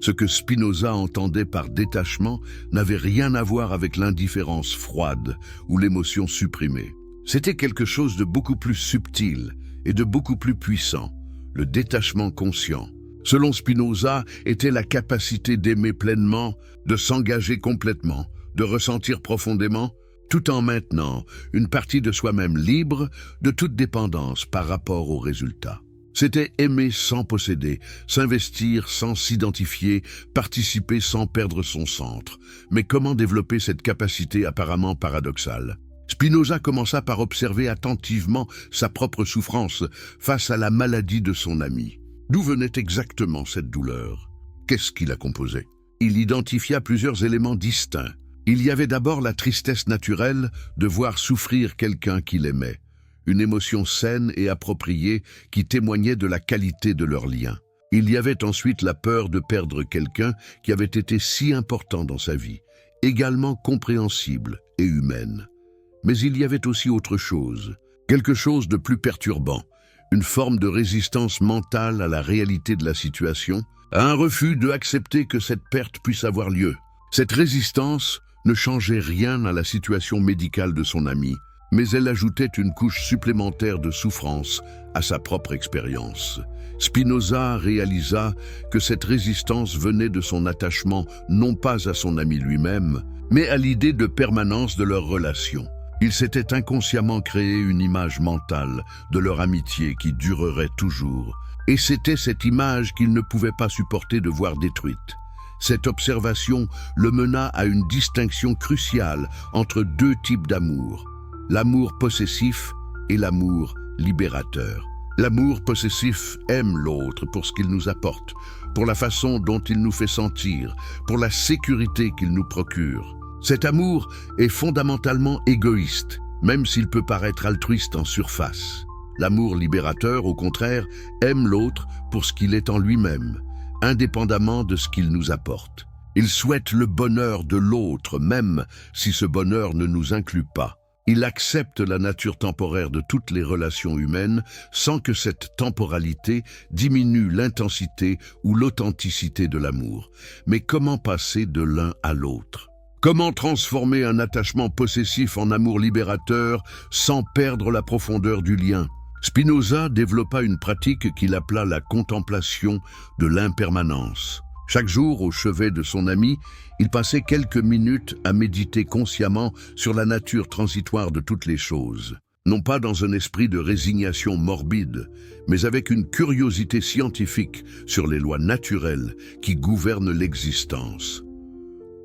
ce que Spinoza entendait par détachement n'avait rien à voir avec l'indifférence froide ou l'émotion supprimée. C'était quelque chose de beaucoup plus subtil et de beaucoup plus puissant, le détachement conscient. Selon Spinoza, était la capacité d'aimer pleinement, de s'engager complètement, de ressentir profondément, tout en maintenant une partie de soi-même libre de toute dépendance par rapport aux résultats. C'était aimer sans posséder, s'investir sans s'identifier, participer sans perdre son centre. Mais comment développer cette capacité apparemment paradoxale? Spinoza commença par observer attentivement sa propre souffrance face à la maladie de son ami. D'où venait exactement cette douleur? Qu'est-ce qui la composait? Il identifia plusieurs éléments distincts. Il y avait d'abord la tristesse naturelle de voir souffrir quelqu'un qu'il aimait, une émotion saine et appropriée qui témoignait de la qualité de leur lien. Il y avait ensuite la peur de perdre quelqu'un qui avait été si important dans sa vie, également compréhensible et humaine. Mais il y avait aussi autre chose, quelque chose de plus perturbant, une forme de résistance mentale à la réalité de la situation, à un refus d'accepter que cette perte puisse avoir lieu. Cette résistance ne changeait rien à la situation médicale de son ami, mais elle ajoutait une couche supplémentaire de souffrance à sa propre expérience. Spinoza réalisa que cette résistance venait de son attachement non pas à son ami lui-même, mais à l'idée de permanence de leur relation. Il s'était inconsciemment créé une image mentale de leur amitié qui durerait toujours. Et c'était cette image qu'il ne pouvait pas supporter de voir détruite. Cette observation le mena à une distinction cruciale entre deux types d'amour, l'amour possessif et l'amour libérateur. L'amour possessif aime l'autre pour ce qu'il nous apporte, pour la façon dont il nous fait sentir, pour la sécurité qu'il nous procure. Cet amour est fondamentalement égoïste, même s'il peut paraître altruiste en surface. L'amour libérateur, au contraire, aime l'autre pour ce qu'il est en lui-même, indépendamment de ce qu'il nous apporte. Il souhaite le bonheur de l'autre, même si ce bonheur ne nous inclut pas. Il accepte la nature temporaire de toutes les relations humaines sans que cette temporalité diminue l'intensité ou l'authenticité de l'amour. Mais comment passer de l'un à l'autre ? Comment transformer un attachement possessif en amour libérateur sans perdre la profondeur du lien? Spinoza développa une pratique qu'il appela la contemplation de l'impermanence. Chaque jour, au chevet de son ami, il passait quelques minutes à méditer consciemment sur la nature transitoire de toutes les choses. Non pas dans un esprit de résignation morbide, mais avec une curiosité scientifique sur les lois naturelles qui gouvernent l'existence.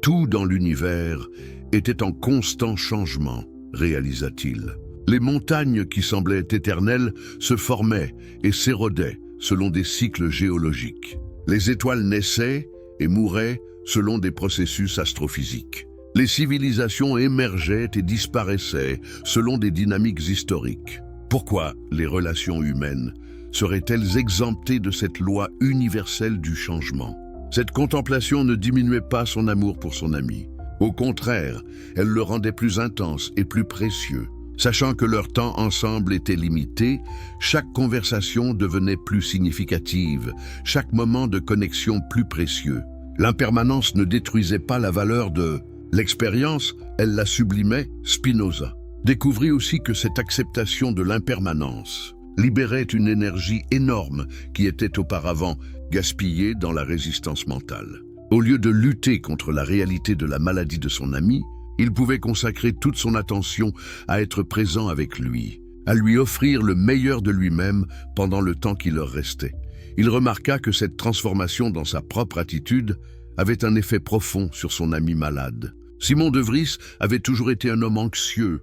Tout dans l'univers était en constant changement, réalisa-t-il. Les montagnes qui semblaient éternelles se formaient et s'érodaient selon des cycles géologiques. Les étoiles naissaient et mouraient selon des processus astrophysiques. Les civilisations émergeaient et disparaissaient selon des dynamiques historiques. Pourquoi les relations humaines seraient-elles exemptées de cette loi universelle du changement? Cette contemplation ne diminuait pas son amour pour son ami. Au contraire, elle le rendait plus intense et plus précieux. Sachant que leur temps ensemble était limité, chaque conversation devenait plus significative, chaque moment de connexion plus précieux. L'impermanence ne détruisait pas la valeur de l'expérience, elle la sublimait. Spinoza découvrit aussi que cette acceptation de l'impermanence libérait une énergie énorme qui était auparavant gaspillée dans la résistance mentale. Au lieu de lutter contre la réalité de la maladie de son ami, il pouvait consacrer toute son attention à être présent avec lui, à lui offrir le meilleur de lui-même pendant le temps qui leur restait. Il remarqua que cette transformation dans sa propre attitude avait un effet profond sur son ami malade. Simon de Vries avait toujours été un homme anxieux,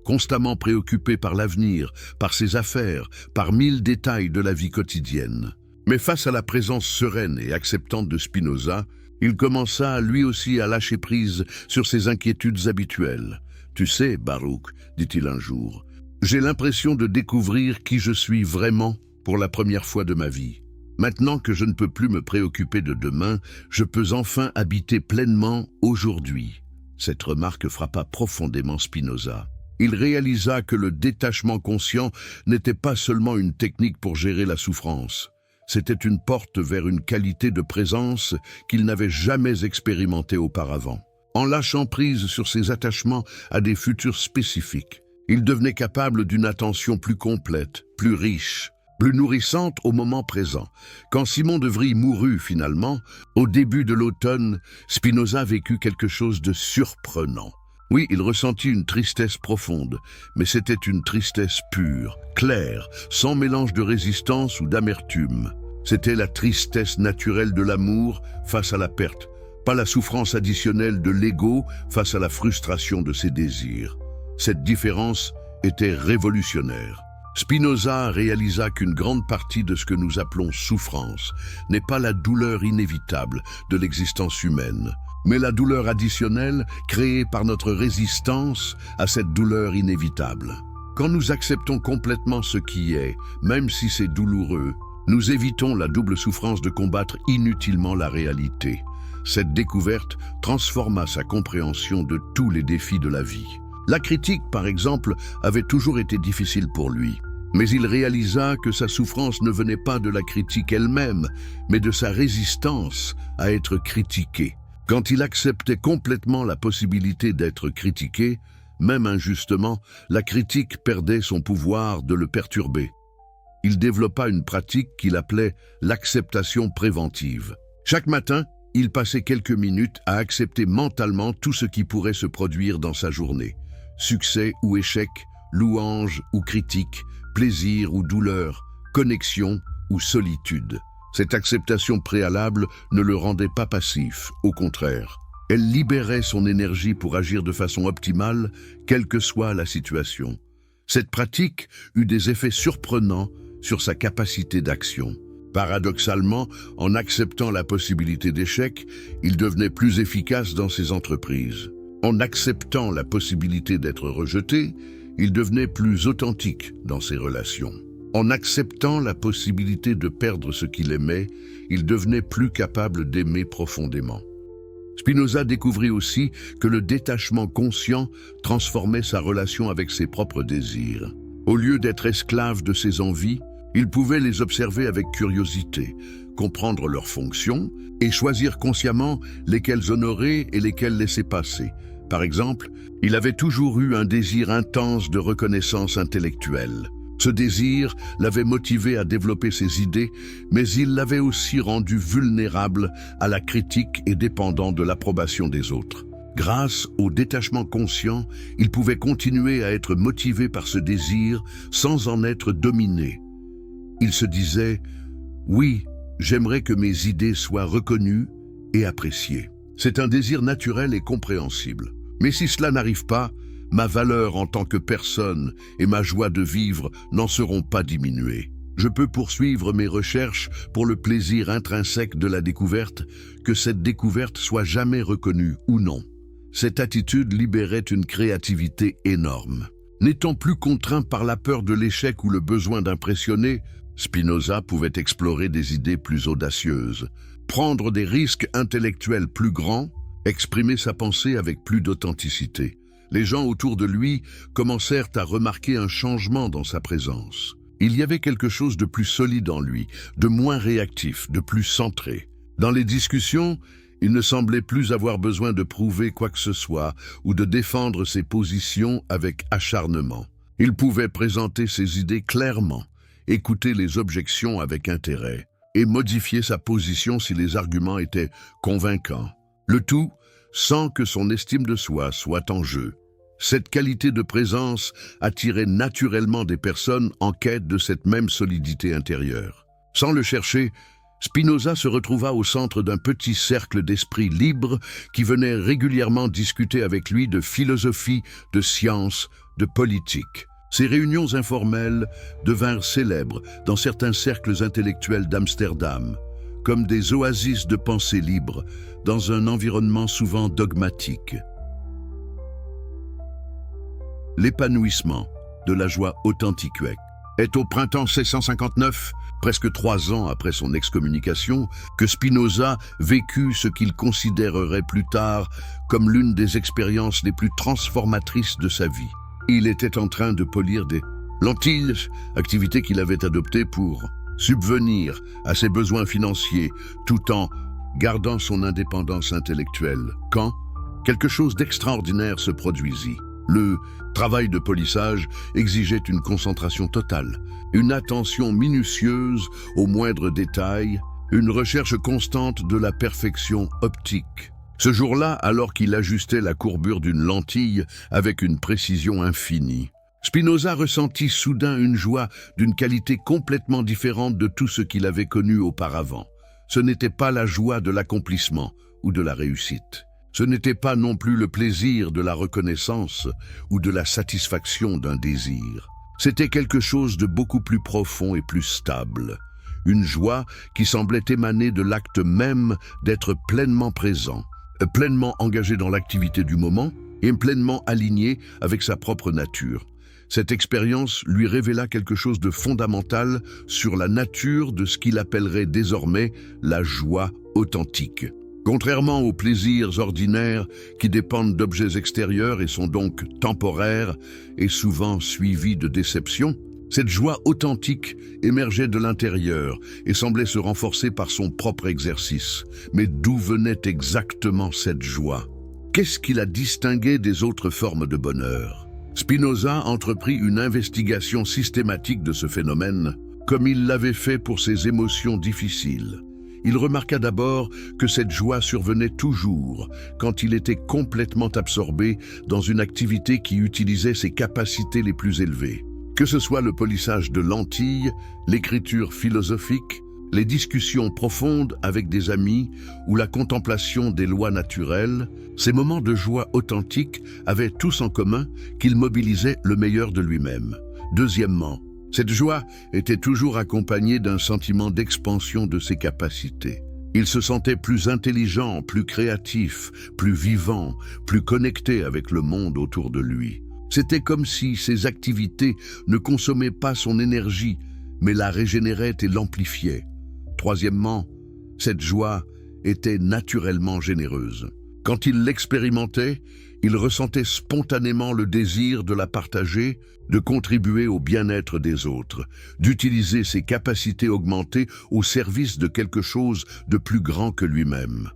constamment préoccupé par l'avenir, par ses affaires, par 1000 détails de la vie quotidienne. Mais face à la présence sereine et acceptante de Spinoza, il commença lui aussi à lâcher prise sur ses inquiétudes habituelles. « Tu sais, Baruch, dit-il un jour, j'ai l'impression de découvrir qui je suis vraiment pour la première fois de ma vie. Maintenant que je ne peux plus me préoccuper de demain, je peux enfin habiter pleinement aujourd'hui. » Cette remarque frappa profondément Spinoza. Il réalisa que le détachement conscient n'était pas seulement une technique pour gérer la souffrance. C'était une porte vers une qualité de présence qu'il n'avait jamais expérimentée auparavant. En lâchant prise sur ses attachements à des futurs spécifiques, il devenait capable d'une attention plus complète, plus riche, plus nourrissante au moment présent. Quand Simon de Vries mourut finalement, au début de l'automne, Spinoza vécut quelque chose de surprenant. Oui, il ressentit une tristesse profonde, mais c'était une tristesse pure, claire, sans mélange de résistance ou d'amertume. C'était la tristesse naturelle de l'amour face à la perte, pas la souffrance additionnelle de l'ego face à la frustration de ses désirs. Cette différence était révolutionnaire. Spinoza réalisa qu'une grande partie de ce que nous appelons souffrance n'est pas la douleur inévitable de l'existence humaine, mais la douleur additionnelle créée par notre résistance à cette douleur inévitable. Quand nous acceptons complètement ce qui est, même si c'est douloureux, nous évitons la double souffrance de combattre inutilement la réalité. Cette découverte transforma sa compréhension de tous les défis de la vie. La critique, par exemple, avait toujours été difficile pour lui. Mais il réalisa que sa souffrance ne venait pas de la critique elle-même, mais de sa résistance à être critiqué. Quand il acceptait complètement la possibilité d'être critiqué, même injustement, la critique perdait son pouvoir de le perturber. Il développa une pratique qu'il appelait l'acceptation préventive. Chaque matin, il passait quelques minutes à accepter mentalement tout ce qui pourrait se produire dans sa journée. Succès ou échec, louange ou critique, plaisir ou douleur, connexion ou solitude. Cette acceptation préalable ne le rendait pas passif, au contraire. Elle libérait son énergie pour agir de façon optimale, quelle que soit la situation. Cette pratique eut des effets surprenants sur sa capacité d'action. Paradoxalement, en acceptant la possibilité d'échec, il devenait plus efficace dans ses entreprises. En acceptant la possibilité d'être rejeté, il devenait plus authentique dans ses relations. En acceptant la possibilité de perdre ce qu'il aimait, il devenait plus capable d'aimer profondément. Spinoza découvrit aussi que le détachement conscient transformait sa relation avec ses propres désirs. Au lieu d'être esclave de ses envies, il pouvait les observer avec curiosité, comprendre leurs fonctions et choisir consciemment lesquelles honorer et lesquelles laisser passer. Par exemple, il avait toujours eu un désir intense de reconnaissance intellectuelle. Ce désir l'avait motivé à développer ses idées, mais il l'avait aussi rendu vulnérable à la critique et dépendant de l'approbation des autres. Grâce au détachement conscient, il pouvait continuer à être motivé par ce désir sans en être dominé. Il se disait « Oui, j'aimerais que mes idées soient reconnues et appréciées. C'est un désir naturel et compréhensible. Mais si cela n'arrive pas, ma valeur en tant que personne et ma joie de vivre n'en seront pas diminuées. Je peux poursuivre mes recherches pour le plaisir intrinsèque de la découverte, que cette découverte soit jamais reconnue ou non. » Cette attitude libérait une créativité énorme. N'étant plus contraint par la peur de l'échec ou le besoin d'impressionner, Spinoza pouvait explorer des idées plus audacieuses, prendre des risques intellectuels plus grands, exprimer sa pensée avec plus d'authenticité. Les gens autour de lui commencèrent à remarquer un changement dans sa présence. Il y avait quelque chose de plus solide en lui, de moins réactif, de plus centré. Dans les discussions, il ne semblait plus avoir besoin de prouver quoi que ce soit ou de défendre ses positions avec acharnement. Il pouvait présenter ses idées clairement, écouter les objections avec intérêt et modifier sa position si les arguments étaient convaincants. Le tout sans que son estime de soi soit en jeu. Cette qualité de présence attirait naturellement des personnes en quête de cette même solidité intérieure. Sans le chercher, Spinoza se retrouva au centre d'un petit cercle d'esprits libres qui venaient régulièrement discuter avec lui de philosophie, de science, de politique. Ces réunions informelles devinrent célèbres dans certains cercles intellectuels d'Amsterdam, comme des oasis de pensée libre dans un environnement souvent dogmatique. L'épanouissement de la joie authentique est au printemps 1659, presque 3 ans après son excommunication, que Spinoza vécut ce qu'il considérerait plus tard comme l'une des expériences les plus transformatrices de sa vie. Il était en train de polir des lentilles, activité qu'il avait adoptée pour subvenir à ses besoins financiers tout en gardant son indépendance intellectuelle, quand quelque chose d'extraordinaire se produisit. Le travail de polissage exigeait une concentration totale, une attention minutieuse aux moindres détails, une recherche constante de la perfection optique. Ce jour-là, alors qu'il ajustait la courbure d'une lentille avec une précision infinie, Spinoza ressentit soudain une joie d'une qualité complètement différente de tout ce qu'il avait connu auparavant. Ce n'était pas la joie de l'accomplissement ou de la réussite. Ce n'était pas non plus le plaisir de la reconnaissance ou de la satisfaction d'un désir. C'était quelque chose de beaucoup plus profond et plus stable. Une joie qui semblait émaner de l'acte même d'être pleinement présent, pleinement engagé dans l'activité du moment et pleinement aligné avec sa propre nature. Cette expérience lui révéla quelque chose de fondamental sur la nature de ce qu'il appellerait désormais la joie authentique. Contrairement aux plaisirs ordinaires qui dépendent d'objets extérieurs et sont donc temporaires et souvent suivis de déceptions, cette joie authentique émergeait de l'intérieur et semblait se renforcer par son propre exercice. Mais d'où venait exactement cette joie? Qu'est-ce qui la distinguait des autres formes de bonheur? Spinoza entreprit une investigation systématique de ce phénomène, comme il l'avait fait pour ses émotions difficiles. Il remarqua d'abord que cette joie survenait toujours quand il était complètement absorbé dans une activité qui utilisait ses capacités les plus élevées. Que ce soit le polissage de lentilles, l'écriture philosophique, les discussions profondes avec des amis ou la contemplation des lois naturelles, ces moments de joie authentique avaient tous en commun qu'ils mobilisaient le meilleur de lui-même. Deuxièmement, cette joie était toujours accompagnée d'un sentiment d'expansion de ses capacités. Il se sentait plus intelligent, plus créatif, plus vivant, plus connecté avec le monde autour de lui. C'était comme si ses activités ne consommaient pas son énergie, mais la régénéraient et l'amplifiaient. Troisièmement, cette joie était naturellement généreuse. Quand il l'expérimentait, il ressentait spontanément le désir de la partager, de contribuer au bien-être des autres, d'utiliser ses capacités augmentées au service de quelque chose de plus grand que lui-même.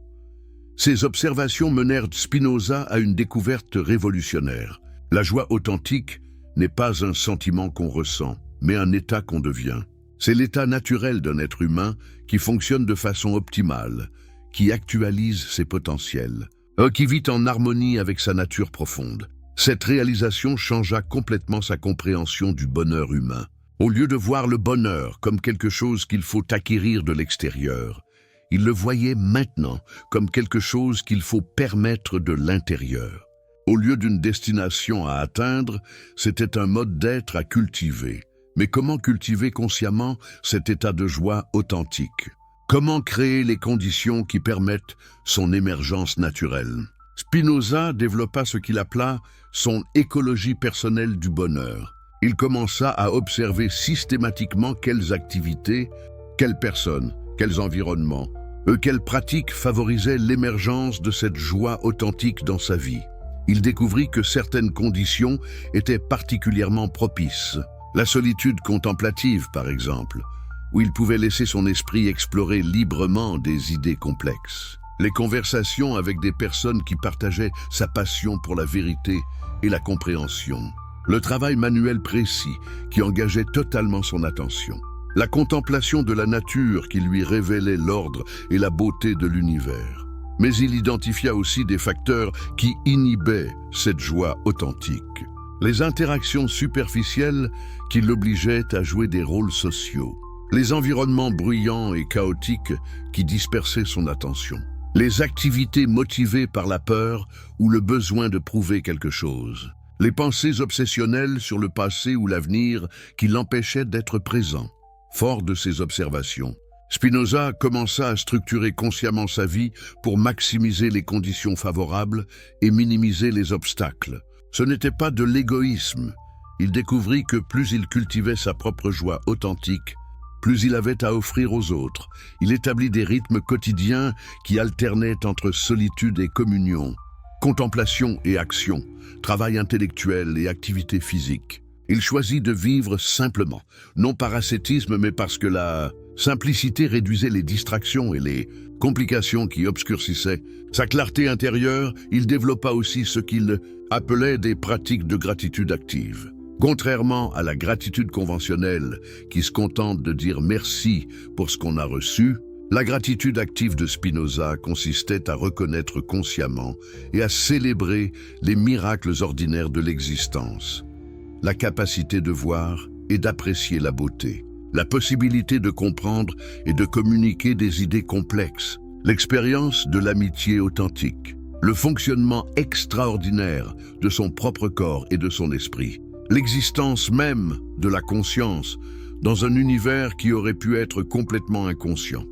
Ces observations menèrent Spinoza à une découverte révolutionnaire. La joie authentique n'est pas un sentiment qu'on ressent, mais un état qu'on devient. C'est l'état naturel d'un être humain qui fonctionne de façon optimale, qui actualise ses potentiels, qui vit en harmonie avec sa nature profonde. Cette réalisation changea complètement sa compréhension du bonheur humain. Au lieu de voir le bonheur comme quelque chose qu'il faut acquérir de l'extérieur, il le voyait maintenant comme quelque chose qu'il faut permettre de l'intérieur. Au lieu d'une destination à atteindre, c'était un mode d'être à cultiver. Mais comment cultiver consciemment cet état de joie authentique? Comment créer les conditions qui permettent son émergence naturelle? Spinoza développa ce qu'il appela son écologie personnelle du bonheur. Il commença à observer systématiquement quelles activités, quelles personnes, quels environnements, quelles pratiques favorisaient l'émergence de cette joie authentique dans sa vie. Il découvrit que certaines conditions étaient particulièrement propices. La solitude contemplative, par exemple, où il pouvait laisser son esprit explorer librement des idées complexes. Les conversations avec des personnes qui partageaient sa passion pour la vérité et la compréhension. Le travail manuel précis qui engageait totalement son attention. La contemplation de la nature qui lui révélait l'ordre et la beauté de l'univers. Mais il identifia aussi des facteurs qui inhibaient cette joie authentique. Les interactions superficielles qui l'obligeaient à jouer des rôles sociaux. Les environnements bruyants et chaotiques qui dispersaient son attention. Les activités motivées par la peur ou le besoin de prouver quelque chose. Les pensées obsessionnelles sur le passé ou l'avenir qui l'empêchaient d'être présent. Fort de ces observations, Spinoza commença à structurer consciemment sa vie pour maximiser les conditions favorables et minimiser les obstacles. Ce n'était pas de l'égoïsme. Il découvrit que plus il cultivait sa propre joie authentique, plus il avait à offrir aux autres. Il établit des rythmes quotidiens qui alternaient entre solitude et communion, contemplation et action, travail intellectuel et activité physique. Il choisit de vivre simplement, non par ascétisme mais parce que la simplicité réduisait les distractions et les complications qui obscurcissaient sa clarté intérieure. Il développa aussi ce qu'il appelait des pratiques de gratitude active. Contrairement à la gratitude conventionnelle qui se contente de dire merci pour ce qu'on a reçu, la gratitude active de Spinoza consistait à reconnaître consciemment et à célébrer les miracles ordinaires de l'existence. La capacité de voir et d'apprécier la beauté, la possibilité de comprendre et de communiquer des idées complexes, l'expérience de l'amitié authentique, le fonctionnement extraordinaire de son propre corps et de son esprit, l'existence même de la conscience dans un univers qui aurait pu être complètement inconscient.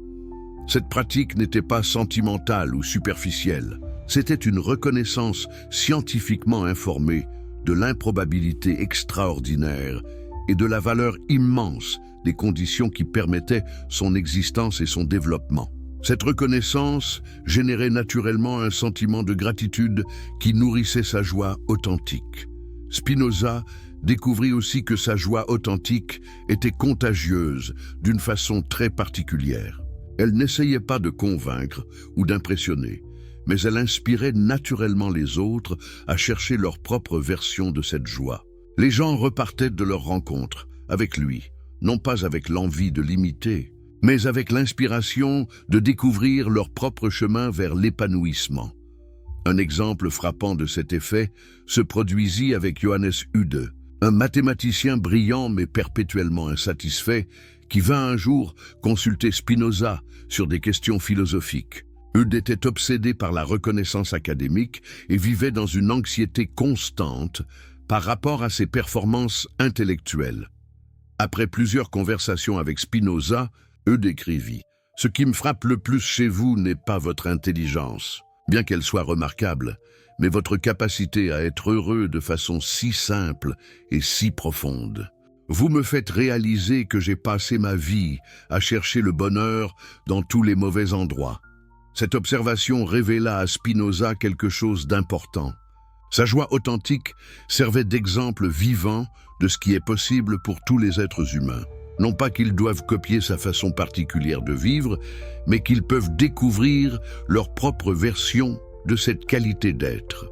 Cette pratique n'était pas sentimentale ou superficielle, c'était une reconnaissance scientifiquement informée de l'improbabilité extraordinaire et de la valeur immense des conditions qui permettaient son existence et son développement. Cette reconnaissance générait naturellement un sentiment de gratitude qui nourrissait sa joie authentique. Spinoza découvrit aussi que sa joie authentique était contagieuse d'une façon très particulière. Elle n'essayait pas de convaincre ou d'impressionner, mais elle inspirait naturellement les autres à chercher leur propre version de cette joie. Les gens repartaient de leur rencontre avec lui, non pas avec l'envie de l'imiter, mais avec l'inspiration de découvrir leur propre chemin vers l'épanouissement. Un exemple frappant de cet effet se produisit avec Johannes Hude, un mathématicien brillant mais perpétuellement insatisfait, qui vint un jour consulter Spinoza sur des questions philosophiques. Hude était obsédé par la reconnaissance académique et vivait dans une anxiété constante par rapport à ses performances intellectuelles. Après plusieurs conversations avec Spinoza, Hude écrivit « Ce qui me frappe le plus chez vous n'est pas votre intelligence, bien qu'elle soit remarquable, mais votre capacité à être heureux de façon si simple et si profonde. Vous me faites réaliser que j'ai passé ma vie à chercher le bonheur dans tous les mauvais endroits. » Cette observation révéla à Spinoza quelque chose d'important. Sa joie authentique servait d'exemple vivant de ce qui est possible pour tous les êtres humains. Non pas qu'ils doivent copier sa façon particulière de vivre, mais qu'ils peuvent découvrir leur propre version de cette qualité d'être.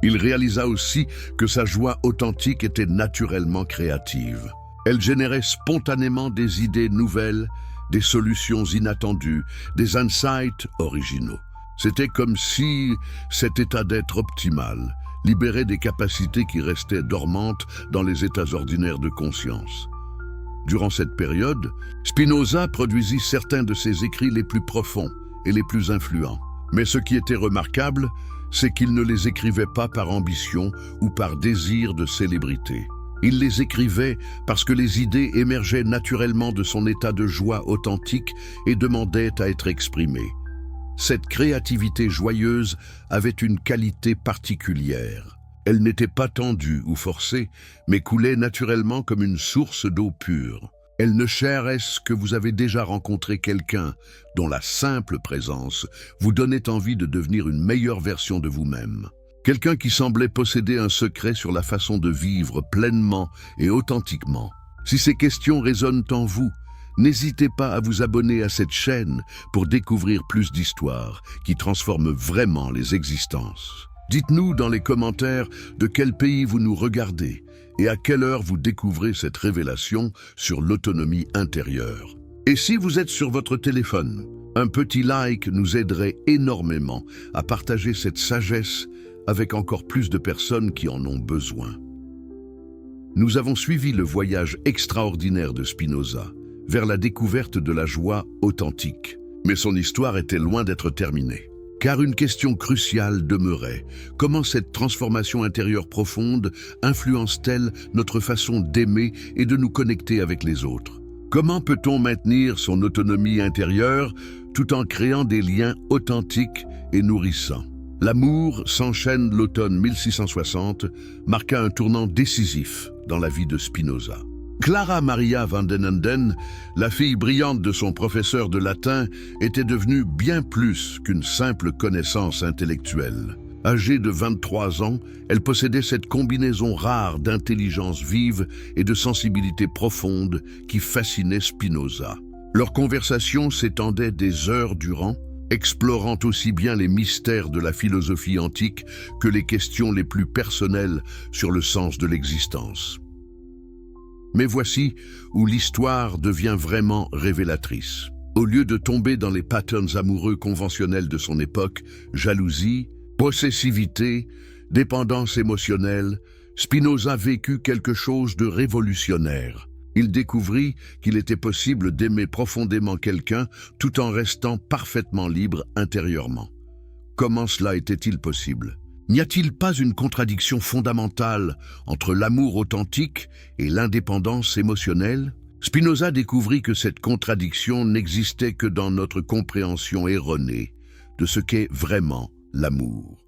Il réalisa aussi que sa joie authentique était naturellement créative. Elle générait spontanément des idées nouvelles, des solutions inattendues, des insights originaux. C'était comme si cet état d'être optimal libérait des capacités qui restaient dormantes dans les états ordinaires de conscience. Durant cette période, Spinoza produisit certains de ses écrits les plus profonds et les plus influents. Mais ce qui était remarquable, c'est qu'il ne les écrivait pas par ambition ou par désir de célébrité. Il les écrivait parce que les idées émergeaient naturellement de son état de joie authentique et demandaient à être exprimées. Cette créativité joyeuse avait une qualité particulière. Elle n'était pas tendue ou forcée, mais coulait naturellement comme une source d'eau pure. Elle ne chère-est que vous avez déjà rencontré quelqu'un dont la simple présence vous donnait envie de devenir une meilleure version de vous-même. Quelqu'un qui semblait posséder un secret sur la façon de vivre pleinement et authentiquement. Si ces questions résonnent en vous, n'hésitez pas à vous abonner à cette chaîne pour découvrir plus d'histoires qui transforment vraiment les existences. Dites-nous dans les commentaires de quel pays vous nous regardez et à quelle heure vous découvrez cette révélation sur l'autonomie intérieure. Et si vous êtes sur votre téléphone, un petit like nous aiderait énormément à partager cette sagesse avec encore plus de personnes qui en ont besoin. Nous avons suivi le voyage extraordinaire de Spinoza vers la découverte de la joie authentique. Mais son histoire était loin d'être terminée. Car une question cruciale demeurait. Comment cette transformation intérieure profonde influence-t-elle notre façon d'aimer et de nous connecter avec les autres? Comment peut-on maintenir son autonomie intérieure tout en créant des liens authentiques et nourrissants? L'amour s'enchaîne l'automne 1660 marqua un tournant décisif dans la vie de Spinoza. Clara Maria van den Enden, la fille brillante de son professeur de latin, était devenue bien plus qu'une simple connaissance intellectuelle. Âgée de 23 ans, elle possédait cette combinaison rare d'intelligence vive et de sensibilité profonde qui fascinait Spinoza. Leurs conversations s'étendaient des heures durant, explorant aussi bien les mystères de la philosophie antique que les questions les plus personnelles sur le sens de l'existence. Mais voici où l'histoire devient vraiment révélatrice. Au lieu de tomber dans les patterns amoureux conventionnels de son époque, jalousie, possessivité, dépendance émotionnelle, Spinoza vécut quelque chose de révolutionnaire. Il découvrit qu'il était possible d'aimer profondément quelqu'un tout en restant parfaitement libre intérieurement. Comment cela était-il possible ? N'y a-t-il pas une contradiction fondamentale entre l'amour authentique et l'indépendance émotionnelle? Spinoza découvrit que cette contradiction n'existait que dans notre compréhension erronée de ce qu'est vraiment l'amour.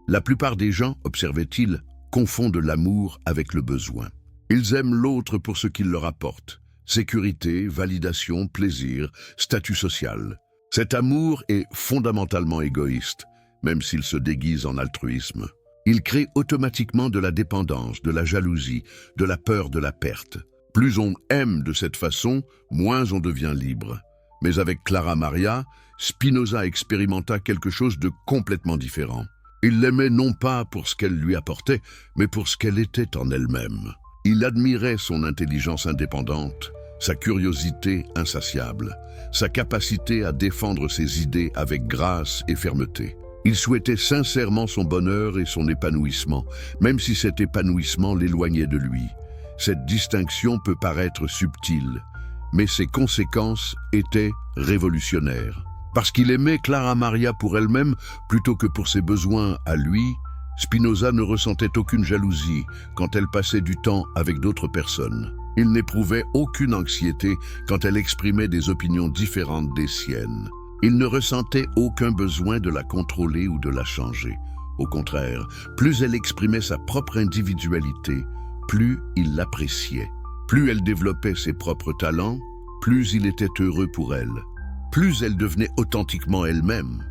La plupart des gens, observait-il, confondent l'amour avec le besoin. Ils aiment l'autre pour ce qu'il leur apporte: sécurité, validation, plaisir, statut social. Cet amour est fondamentalement égoïste, même s'il se déguise en altruisme. Il crée automatiquement de la dépendance, de la jalousie, de la peur de la perte. Plus on aime de cette façon, moins on devient libre. Mais avec Clara Maria, Spinoza expérimenta quelque chose de complètement différent. Il l'aimait non pas pour ce qu'elle lui apportait, mais pour ce qu'elle était en elle-même. Il admirait son intelligence indépendante, sa curiosité insatiable, sa capacité à défendre ses idées avec grâce et fermeté. Il souhaitait sincèrement son bonheur et son épanouissement, même si cet épanouissement l'éloignait de lui. Cette distinction peut paraître subtile, mais ses conséquences étaient révolutionnaires. Parce qu'il aimait Clara Maria pour elle-même plutôt que pour ses besoins à lui, Spinoza ne ressentait aucune jalousie quand elle passait du temps avec d'autres personnes. Il n'éprouvait aucune anxiété quand elle exprimait des opinions différentes des siennes. Il ne ressentait aucun besoin de la contrôler ou de la changer. Au contraire, plus elle exprimait sa propre individualité, plus il l'appréciait. Plus elle développait ses propres talents, plus il était heureux pour elle. Plus elle devenait authentiquement elle-même,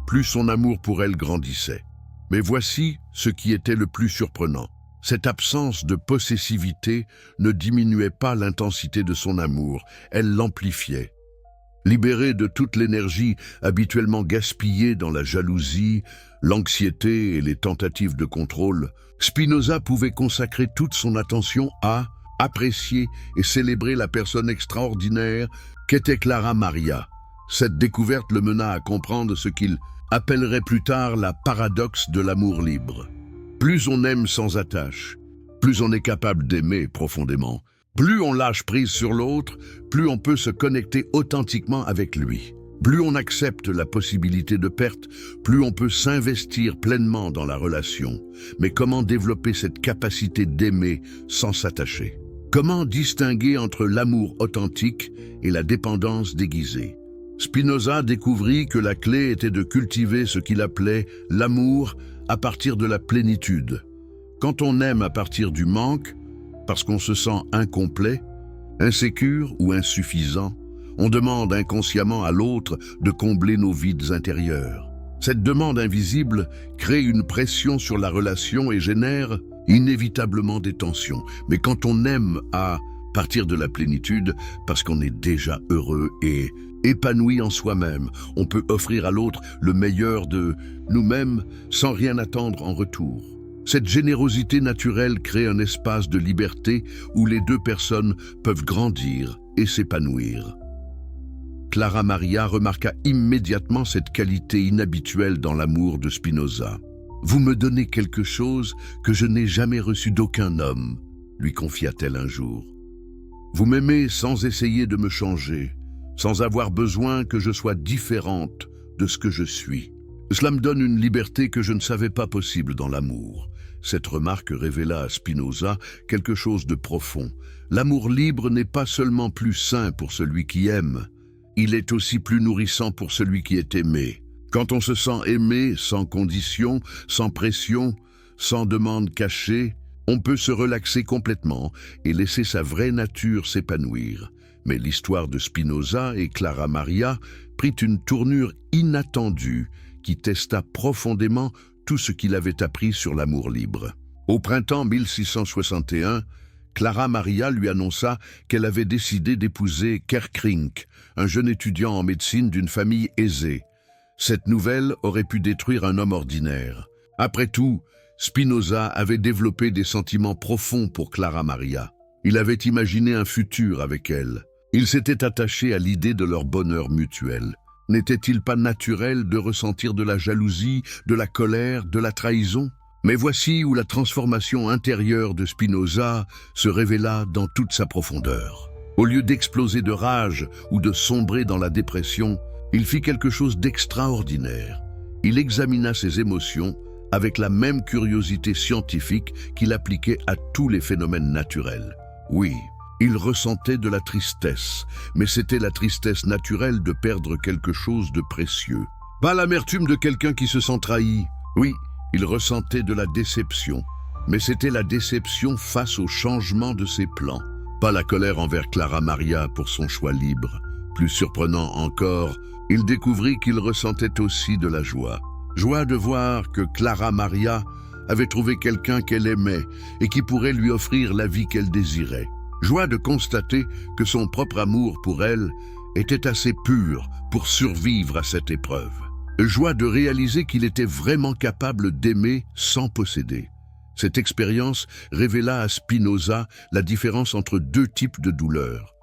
plus son amour pour elle grandissait. Mais voici ce qui était le plus surprenant. Cette absence de possessivité ne diminuait pas l'intensité de son amour, elle l'amplifiait. Libéré de toute l'énergie habituellement gaspillée dans la jalousie, l'anxiété et les tentatives de contrôle, Spinoza pouvait consacrer toute son attention à apprécier et célébrer la personne extraordinaire qu'était Clara Maria. Cette découverte le mena à comprendre ce qu'il appellerait plus tard la paradoxe de l'amour libre. Plus on aime sans attache, plus on est capable d'aimer profondément. Plus on lâche prise sur l'autre, plus on peut se connecter authentiquement avec lui. Plus on accepte la possibilité de perte, plus on peut s'investir pleinement dans la relation. Mais comment développer cette capacité d'aimer sans s'attacher? Comment distinguer entre l'amour authentique et la dépendance déguisée? Spinoza découvrit que la clé était de cultiver ce qu'il appelait l'amour à partir de la plénitude. Quand on aime à partir du manque, parce qu'on se sent incomplet, insécure ou insuffisant, on demande inconsciemment à l'autre de combler nos vides intérieurs. Cette demande invisible crée une pression sur la relation et génère inévitablement des tensions. Mais quand on aime à partir de la plénitude, parce qu'on est déjà heureux et épanoui en soi-même, on peut offrir à l'autre le meilleur de nous-mêmes sans rien attendre en retour. Cette générosité naturelle crée un espace de liberté où les deux personnes peuvent grandir et s'épanouir. Clara Maria remarqua immédiatement cette qualité inhabituelle dans l'amour de Spinoza. « Vous me donnez quelque chose que je n'ai jamais reçu d'aucun homme », lui confia-t-elle un jour. « Vous m'aimez sans essayer de me changer, sans avoir besoin que je sois différente de ce que je suis. Cela me donne une liberté que je ne savais pas possible dans l'amour. » Cette remarque révéla à Spinoza quelque chose de profond. L'amour libre n'est pas seulement plus sain pour celui qui aime, il est aussi plus nourrissant pour celui qui est aimé. Quand on se sent aimé, sans condition, sans pression, sans demande cachée, on peut se relaxer complètement et laisser sa vraie nature s'épanouir. Mais l'histoire de Spinoza et Clara Maria prit une tournure inattendue qui testa profondément tout ce qu'il avait appris sur l'amour libre. Au printemps 1661, Clara Maria lui annonça qu'elle avait décidé d'épouser Kerkrink, un jeune étudiant en médecine d'une famille aisée. Cette nouvelle aurait pu détruire un homme ordinaire. Après tout, Spinoza avait développé des sentiments profonds pour Clara Maria. Il avait imaginé un futur avec elle. Il s'était attaché à l'idée de leur bonheur mutuel. N'était-il pas naturel de ressentir de la jalousie, de la colère, de la trahison ? Mais voici où la transformation intérieure de Spinoza se révéla dans toute sa profondeur. Au lieu d'exploser de rage ou de sombrer dans la dépression, il fit quelque chose d'extraordinaire. Il examina ses émotions avec la même curiosité scientifique qu'il appliquait à tous les phénomènes naturels. Oui, il ressentait de la tristesse, mais c'était la tristesse naturelle de perdre quelque chose de précieux. Pas l'amertume de quelqu'un qui se sent trahi. Oui, il ressentait de la déception, mais c'était la déception face au changement de ses plans. Pas la colère envers Clara Maria pour son choix libre. Plus surprenant encore, il découvrit qu'il ressentait aussi de la joie. Joie de voir que Clara Maria avait trouvé quelqu'un qu'elle aimait et qui pourrait lui offrir la vie qu'elle désirait. Joie de constater que son propre amour pour elle était assez pur pour survivre à cette épreuve. Joie de réaliser qu'il était vraiment capable d'aimer sans posséder. Cette expérience révéla à Spinoza la différence entre deux types de douleurs,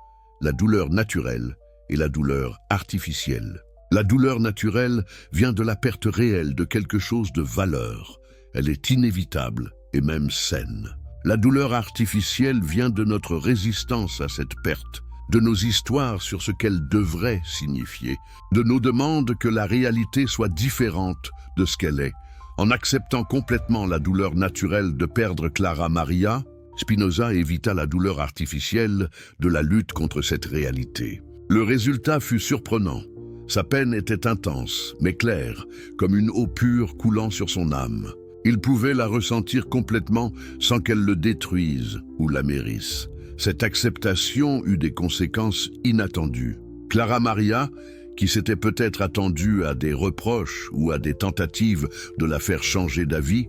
la douleur naturelle et la douleur artificielle. La douleur naturelle vient de la perte réelle de quelque chose de valeur. Elle est inévitable et même saine. La douleur artificielle vient de notre résistance à cette perte, de nos histoires sur ce qu'elle devrait signifier, de nos demandes que la réalité soit différente de ce qu'elle est. En acceptant complètement la douleur naturelle de perdre Clara Maria, Spinoza évita la douleur artificielle de la lutte contre cette réalité. Le résultat fut surprenant. Sa peine était intense, mais claire, comme une eau pure coulant sur son âme. Il pouvait la ressentir complètement sans qu'elle le détruise ou l'amérisse. Cette acceptation eut des conséquences inattendues. Clara Maria, qui s'était peut-être attendue à des reproches ou à des tentatives de la faire changer d'avis,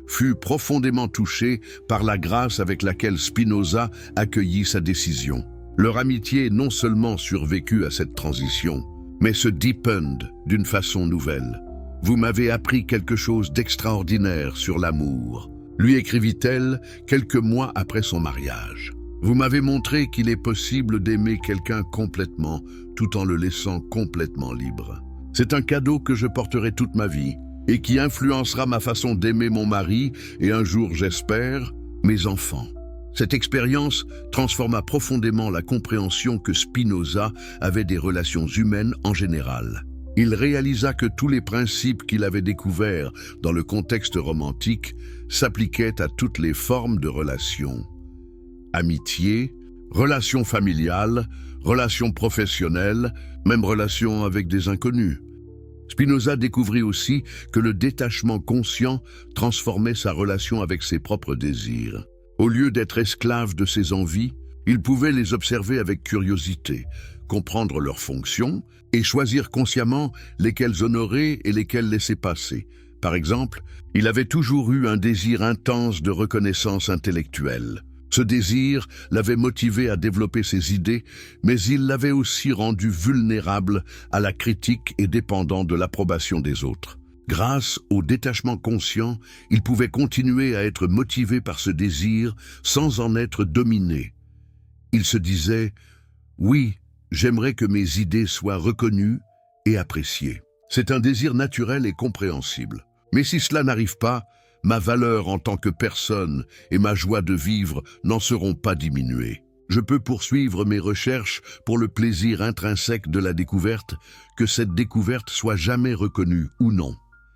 fut profondément touchée par la grâce avec laquelle Spinoza accueillit sa décision. Leur amitié non seulement survécut à cette transition, mais se deepened d'une façon nouvelle. « Vous m'avez appris quelque chose d'extraordinaire sur l'amour », lui écrivit-elle quelques mois après son mariage. « Vous m'avez montré qu'il est possible d'aimer quelqu'un complètement, tout en le laissant complètement libre. C'est un cadeau que je porterai toute ma vie et qui influencera ma façon d'aimer mon mari et un jour, j'espère, mes enfants. » Cette expérience transforma profondément la compréhension que Spinoza avait des relations humaines en général. Il réalisa que tous les principes qu'il avait découverts dans le contexte romantique s'appliquaient à toutes les formes de relations. Amitié, relations familiales, relations professionnelles, même relations avec des inconnus. Spinoza découvrit aussi que le détachement conscient transformait sa relation avec ses propres désirs. Au lieu d'être esclave de ses envies, il pouvait les observer avec curiosité, comprendre leurs fonctions et choisir consciemment lesquelles honorer et lesquelles laisser passer. Par exemple, il avait toujours eu un désir intense de reconnaissance intellectuelle. Ce désir l'avait motivé à développer ses idées, mais il l'avait aussi rendu vulnérable à la critique et dépendant de l'approbation des autres. Grâce au détachement conscient, il pouvait continuer à être motivé par ce désir sans en être dominé. Il se disait « Oui, j'aimerais que mes idées soient reconnues et appréciées. » C'est un désir naturel et compréhensible. Mais si cela n'arrive pas, ma valeur en tant que personne et ma joie de vivre n'en seront pas diminuées. Je peux poursuivre mes recherches pour le plaisir intrinsèque de la découverte, que cette découverte soit jamais reconnue ou non.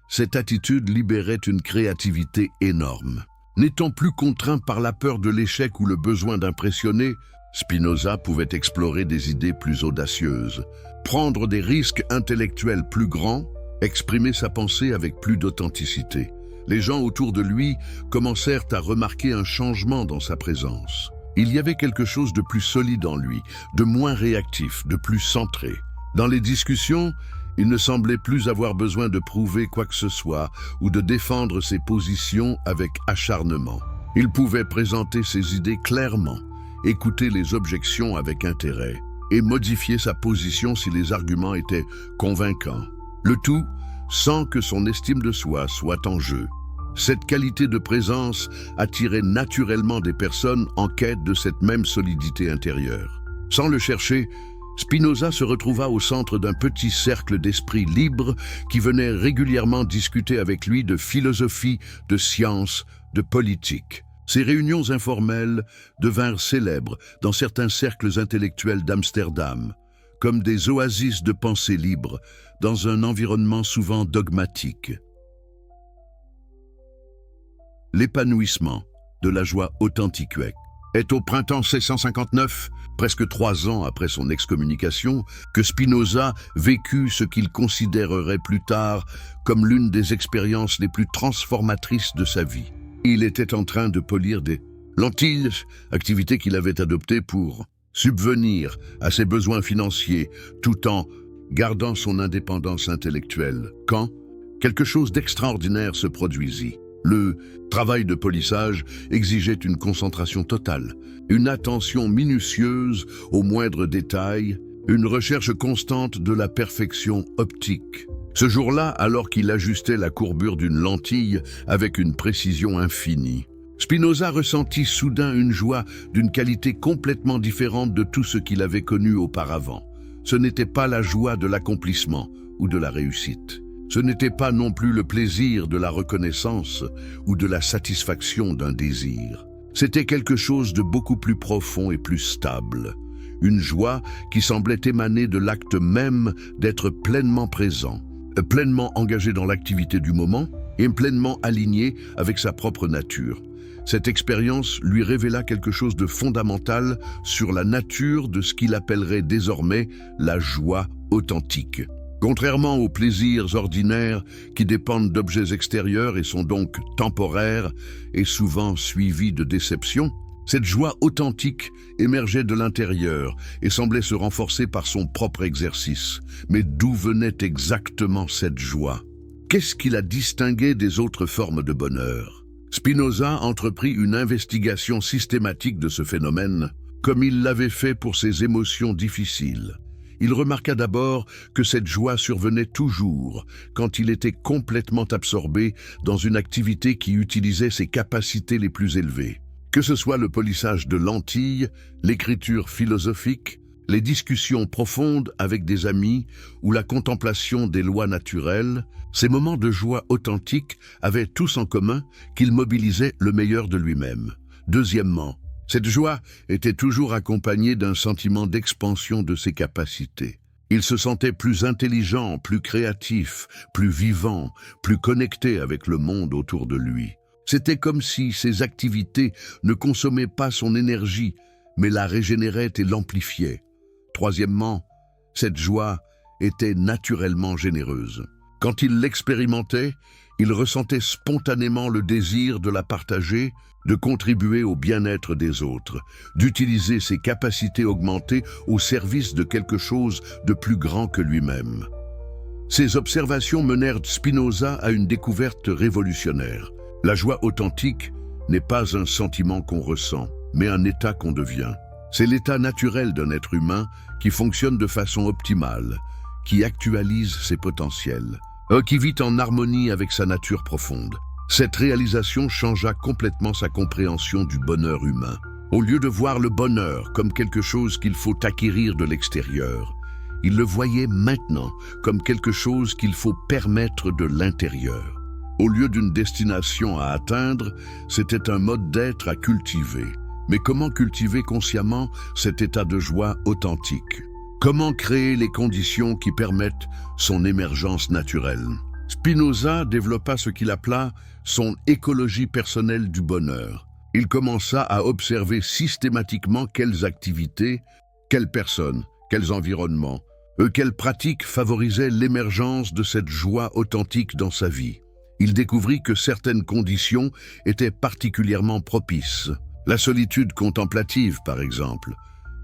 Cette attitude libérait une créativité énorme. N'étant plus contraint par la peur de l'échec ou le besoin d'impressionner, Spinoza pouvait explorer des idées plus audacieuses, prendre des risques intellectuels plus grands, exprimer sa pensée avec plus d'authenticité. Les gens autour de lui commencèrent à remarquer un changement dans sa présence. Il y avait quelque chose de plus solide en lui, de moins réactif, de plus centré. Dans les discussions, il ne semblait plus avoir besoin de prouver quoi que ce soit ou de défendre ses positions avec acharnement. Il pouvait présenter ses idées clairement, écouter les objections avec intérêt et modifier sa position si les arguments étaient convaincants. Le tout sans que son estime de soi soit en jeu. Cette qualité de présence attirait naturellement des personnes en quête de cette même solidité intérieure. Sans le chercher, Spinoza se retrouva au centre d'un petit cercle d'esprits libres qui venaient régulièrement discuter avec lui de philosophie, de science, de politique. Ces réunions informelles devinrent célèbres dans certains cercles intellectuels d'Amsterdam, comme des oasis de pensée libre dans un environnement souvent dogmatique. L'épanouissement de la joie authentique est au printemps 1659, presque 3 ans après son excommunication, que Spinoza vécut ce qu'il considérerait plus tard comme l'une des expériences les plus transformatrices de sa vie. Il était en train de polir des lentilles, activité qu'il avait adoptée pour subvenir à ses besoins financiers tout en gardant son indépendance intellectuelle, quand quelque chose d'extraordinaire se produisit. Le travail de polissage exigeait une concentration totale, une attention minutieuse aux moindres détails, une recherche constante de la perfection optique. Ce jour-là, alors qu'il ajustait la courbure d'une lentille avec une précision infinie, Spinoza ressentit soudain une joie d'une qualité complètement différente de tout ce qu'il avait connu auparavant. Ce n'était pas la joie de l'accomplissement ou de la réussite. Ce n'était pas non plus le plaisir de la reconnaissance ou de la satisfaction d'un désir. C'était quelque chose de beaucoup plus profond et plus stable. Une joie qui semblait émaner de l'acte même d'être pleinement présent, pleinement engagé dans l'activité du moment et pleinement aligné avec sa propre nature. Cette expérience lui révéla quelque chose de fondamental sur la nature de ce qu'il appellerait désormais la joie authentique. Contrairement aux plaisirs ordinaires qui dépendent d'objets extérieurs et sont donc temporaires et souvent suivis de déceptions, cette joie authentique émergeait de l'intérieur et semblait se renforcer par son propre exercice. Mais d'où venait exactement cette joie? Qu'est-ce qui la distinguait des autres formes de bonheur? Spinoza entreprit une investigation systématique de ce phénomène, comme il l'avait fait pour ses émotions difficiles. Il remarqua d'abord que cette joie survenait toujours quand il était complètement absorbé dans une activité qui utilisait ses capacités les plus élevées. Que ce soit le polissage de lentilles, l'écriture philosophique, les discussions profondes avec des amis ou la contemplation des lois naturelles, ces moments de joie authentique avaient tous en commun qu'ils mobilisaient le meilleur de lui-même. Deuxièmement, cette joie était toujours accompagnée d'un sentiment d'expansion de ses capacités. Il se sentait plus intelligent, plus créatif, plus vivant, plus connecté avec le monde autour de lui. C'était comme si ses activités ne consommaient pas son énergie, mais la régénéraient et l'amplifiaient. Troisièmement, cette joie était naturellement généreuse. Quand il l'expérimentait, il ressentait spontanément le désir de la partager, de contribuer au bien-être des autres, d'utiliser ses capacités augmentées au service de quelque chose de plus grand que lui-même. Ces observations menèrent Spinoza à une découverte révolutionnaire. La joie authentique n'est pas un sentiment qu'on ressent, mais un état qu'on devient. C'est l'état naturel d'un être humain qui fonctionne de façon optimale, qui actualise ses potentiels, qui vit en harmonie avec sa nature profonde. Cette réalisation changea complètement sa compréhension du bonheur humain. Au lieu de voir le bonheur comme quelque chose qu'il faut acquérir de l'extérieur, il le voyait maintenant comme quelque chose qu'il faut permettre de l'intérieur. Au lieu d'une destination à atteindre, c'était un mode d'être à cultiver. Mais comment cultiver consciemment cet état de joie authentique? Comment créer les conditions qui permettent son émergence naturelle? Spinoza développa ce qu'il appela son écologie personnelle du bonheur. Il commença à observer systématiquement quelles activités, quelles personnes, quels environnements, quelles pratiques favorisaient l'émergence de cette joie authentique dans sa vie. Il découvrit que certaines conditions étaient particulièrement propices. La solitude contemplative, par exemple,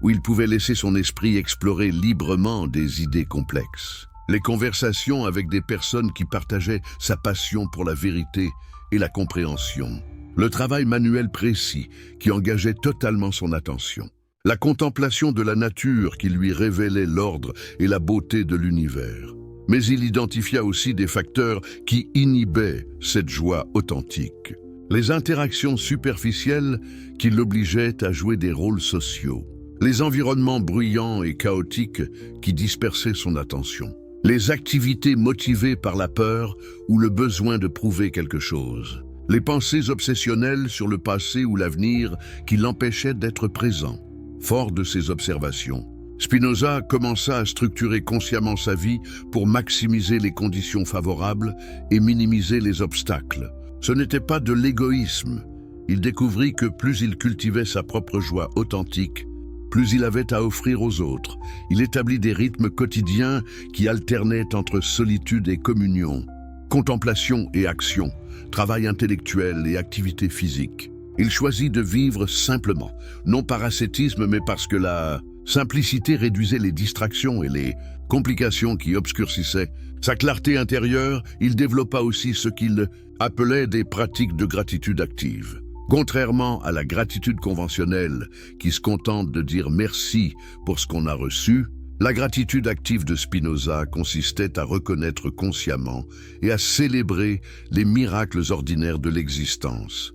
où il pouvait laisser son esprit explorer librement des idées complexes. Les conversations avec des personnes qui partageaient sa passion pour la vérité et la compréhension. Le travail manuel précis qui engageait totalement son attention. La contemplation de la nature qui lui révélait l'ordre et la beauté de l'univers. Mais il identifia aussi des facteurs qui inhibaient cette joie authentique. Les interactions superficielles qui l'obligeaient à jouer des rôles sociaux. Les environnements bruyants et chaotiques qui dispersaient son attention. Les activités motivées par la peur ou le besoin de prouver quelque chose. Les pensées obsessionnelles sur le passé ou l'avenir qui l'empêchaient d'être présent. Fort de ces observations, Spinoza commença à structurer consciemment sa vie pour maximiser les conditions favorables et minimiser les obstacles. Ce n'était pas de l'égoïsme. Il découvrit que plus il cultivait sa propre joie authentique, plus il avait à offrir aux autres. Il établit des rythmes quotidiens qui alternaient entre solitude et communion, contemplation et action, travail intellectuel et activité physique. Il choisit de vivre simplement, non par ascétisme, mais parce que la simplicité réduisait les distractions et les complications qui obscurcissaient sa clarté intérieure. Il développa aussi ce qu'il appelait des pratiques de gratitude active. Contrairement à la gratitude conventionnelle qui se contente de dire merci pour ce qu'on a reçu, la gratitude active de Spinoza consistait à reconnaître consciemment et à célébrer les miracles ordinaires de l'existence.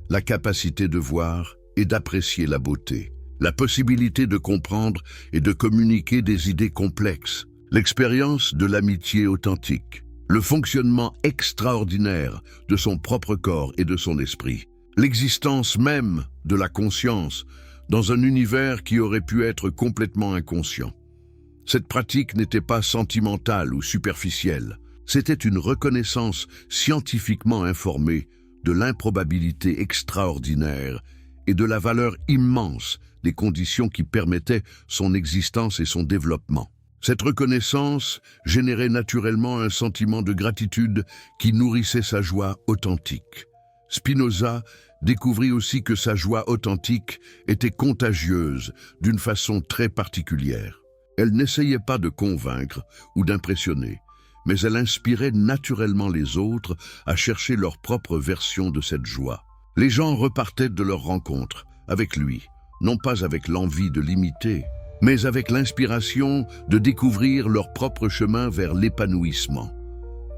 La capacité de voir et d'apprécier la beauté, la possibilité de comprendre et de communiquer des idées complexes, l'expérience de l'amitié authentique, le fonctionnement extraordinaire de son propre corps et de son esprit, l'existence même de la conscience dans un univers qui aurait pu être complètement inconscient. Cette pratique n'était pas sentimentale ou superficielle, c'était une reconnaissance scientifiquement informée de l'improbabilité extraordinaire et de la valeur immense des conditions qui permettaient son existence et son développement. Cette reconnaissance générait naturellement un sentiment de gratitude qui nourrissait sa joie authentique. Spinoza découvrit aussi que sa joie authentique était contagieuse d'une façon très particulière. Elle n'essayait pas de convaincre ou d'impressionner, mais elle inspirait naturellement les autres à chercher leur propre version de cette joie. Les gens repartaient de leur rencontre avec lui, non pas avec l'envie de l'imiter, mais avec l'inspiration de découvrir leur propre chemin vers l'épanouissement.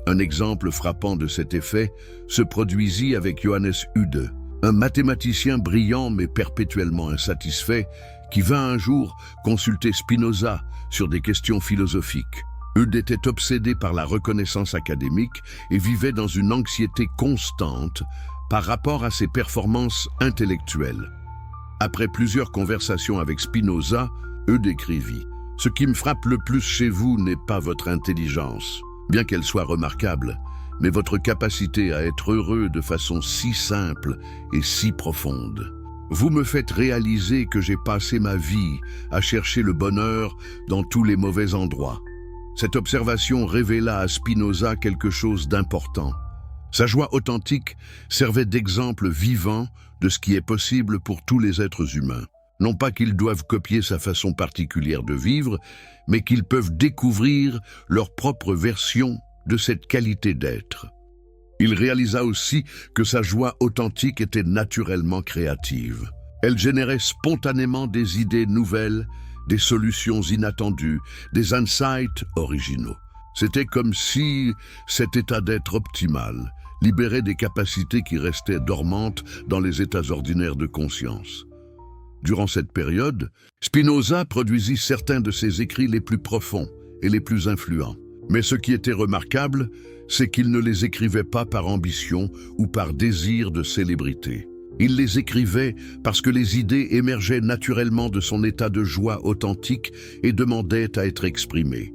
Un exemple frappant de cet effet se produisit avec Johannes Hude, un mathématicien brillant mais perpétuellement insatisfait qui vint un jour consulter Spinoza sur des questions philosophiques. Hude était obsédé par la reconnaissance académique et vivait dans une anxiété constante par rapport à ses performances intellectuelles. Après plusieurs conversations avec Spinoza, Hude écrivit « Ce qui me frappe le plus chez vous n'est pas votre intelligence, bien qu'elle soit remarquable, mais votre capacité à être heureux de façon si simple et si profonde. Vous me faites réaliser que j'ai passé ma vie à chercher le bonheur dans tous les mauvais endroits. » Cette observation révéla à Spinoza quelque chose d'important. Sa joie authentique servait d'exemple vivant de ce qui est possible pour tous les êtres humains. Non pas qu'ils doivent copier sa façon particulière de vivre, mais qu'ils peuvent découvrir leur propre version de cette qualité d'être. Il réalisa aussi que sa joie authentique était naturellement créative. Elle générait spontanément des idées nouvelles, des solutions inattendues, des insights originaux. C'était comme si cet état d'être optimal libérait des capacités qui restaient dormantes dans les états ordinaires de conscience. Durant cette période, Spinoza produisit certains de ses écrits les plus profonds et les plus influents. Mais ce qui était remarquable, c'est qu'il ne les écrivait pas par ambition ou par désir de célébrité. Il les écrivait parce que les idées émergeaient naturellement de son état de joie authentique et demandaient à être exprimées.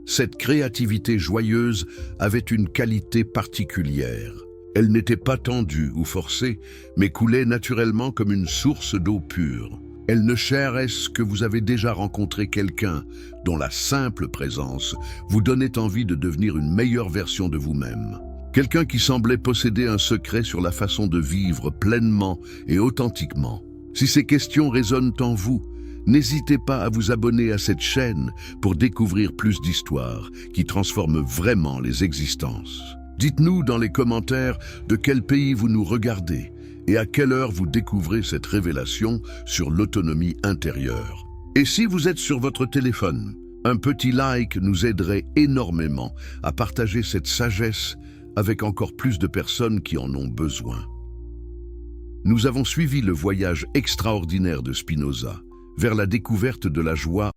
Cette créativité joyeuse avait une qualité particulière. Elle n'était pas tendue ou forcée, mais coulait naturellement comme une source d'eau pure. Elle ne est-ce que vous avez déjà rencontré quelqu'un dont la simple présence vous donnait envie de devenir une meilleure version de vous-même. Quelqu'un qui semblait posséder un secret sur la façon de vivre pleinement et authentiquement. Si ces questions résonnent en vous, n'hésitez pas à vous abonner à cette chaîne pour découvrir plus d'histoires qui transforment vraiment les existences. Dites-nous dans les commentaires de quel pays vous nous regardez et à quelle heure vous découvrez cette révélation sur l'autonomie intérieure. Et si vous êtes sur votre téléphone, un petit like nous aiderait énormément à partager cette sagesse avec encore plus de personnes qui en ont besoin. Nous avons suivi le voyage extraordinaire de Spinoza vers la découverte de la joie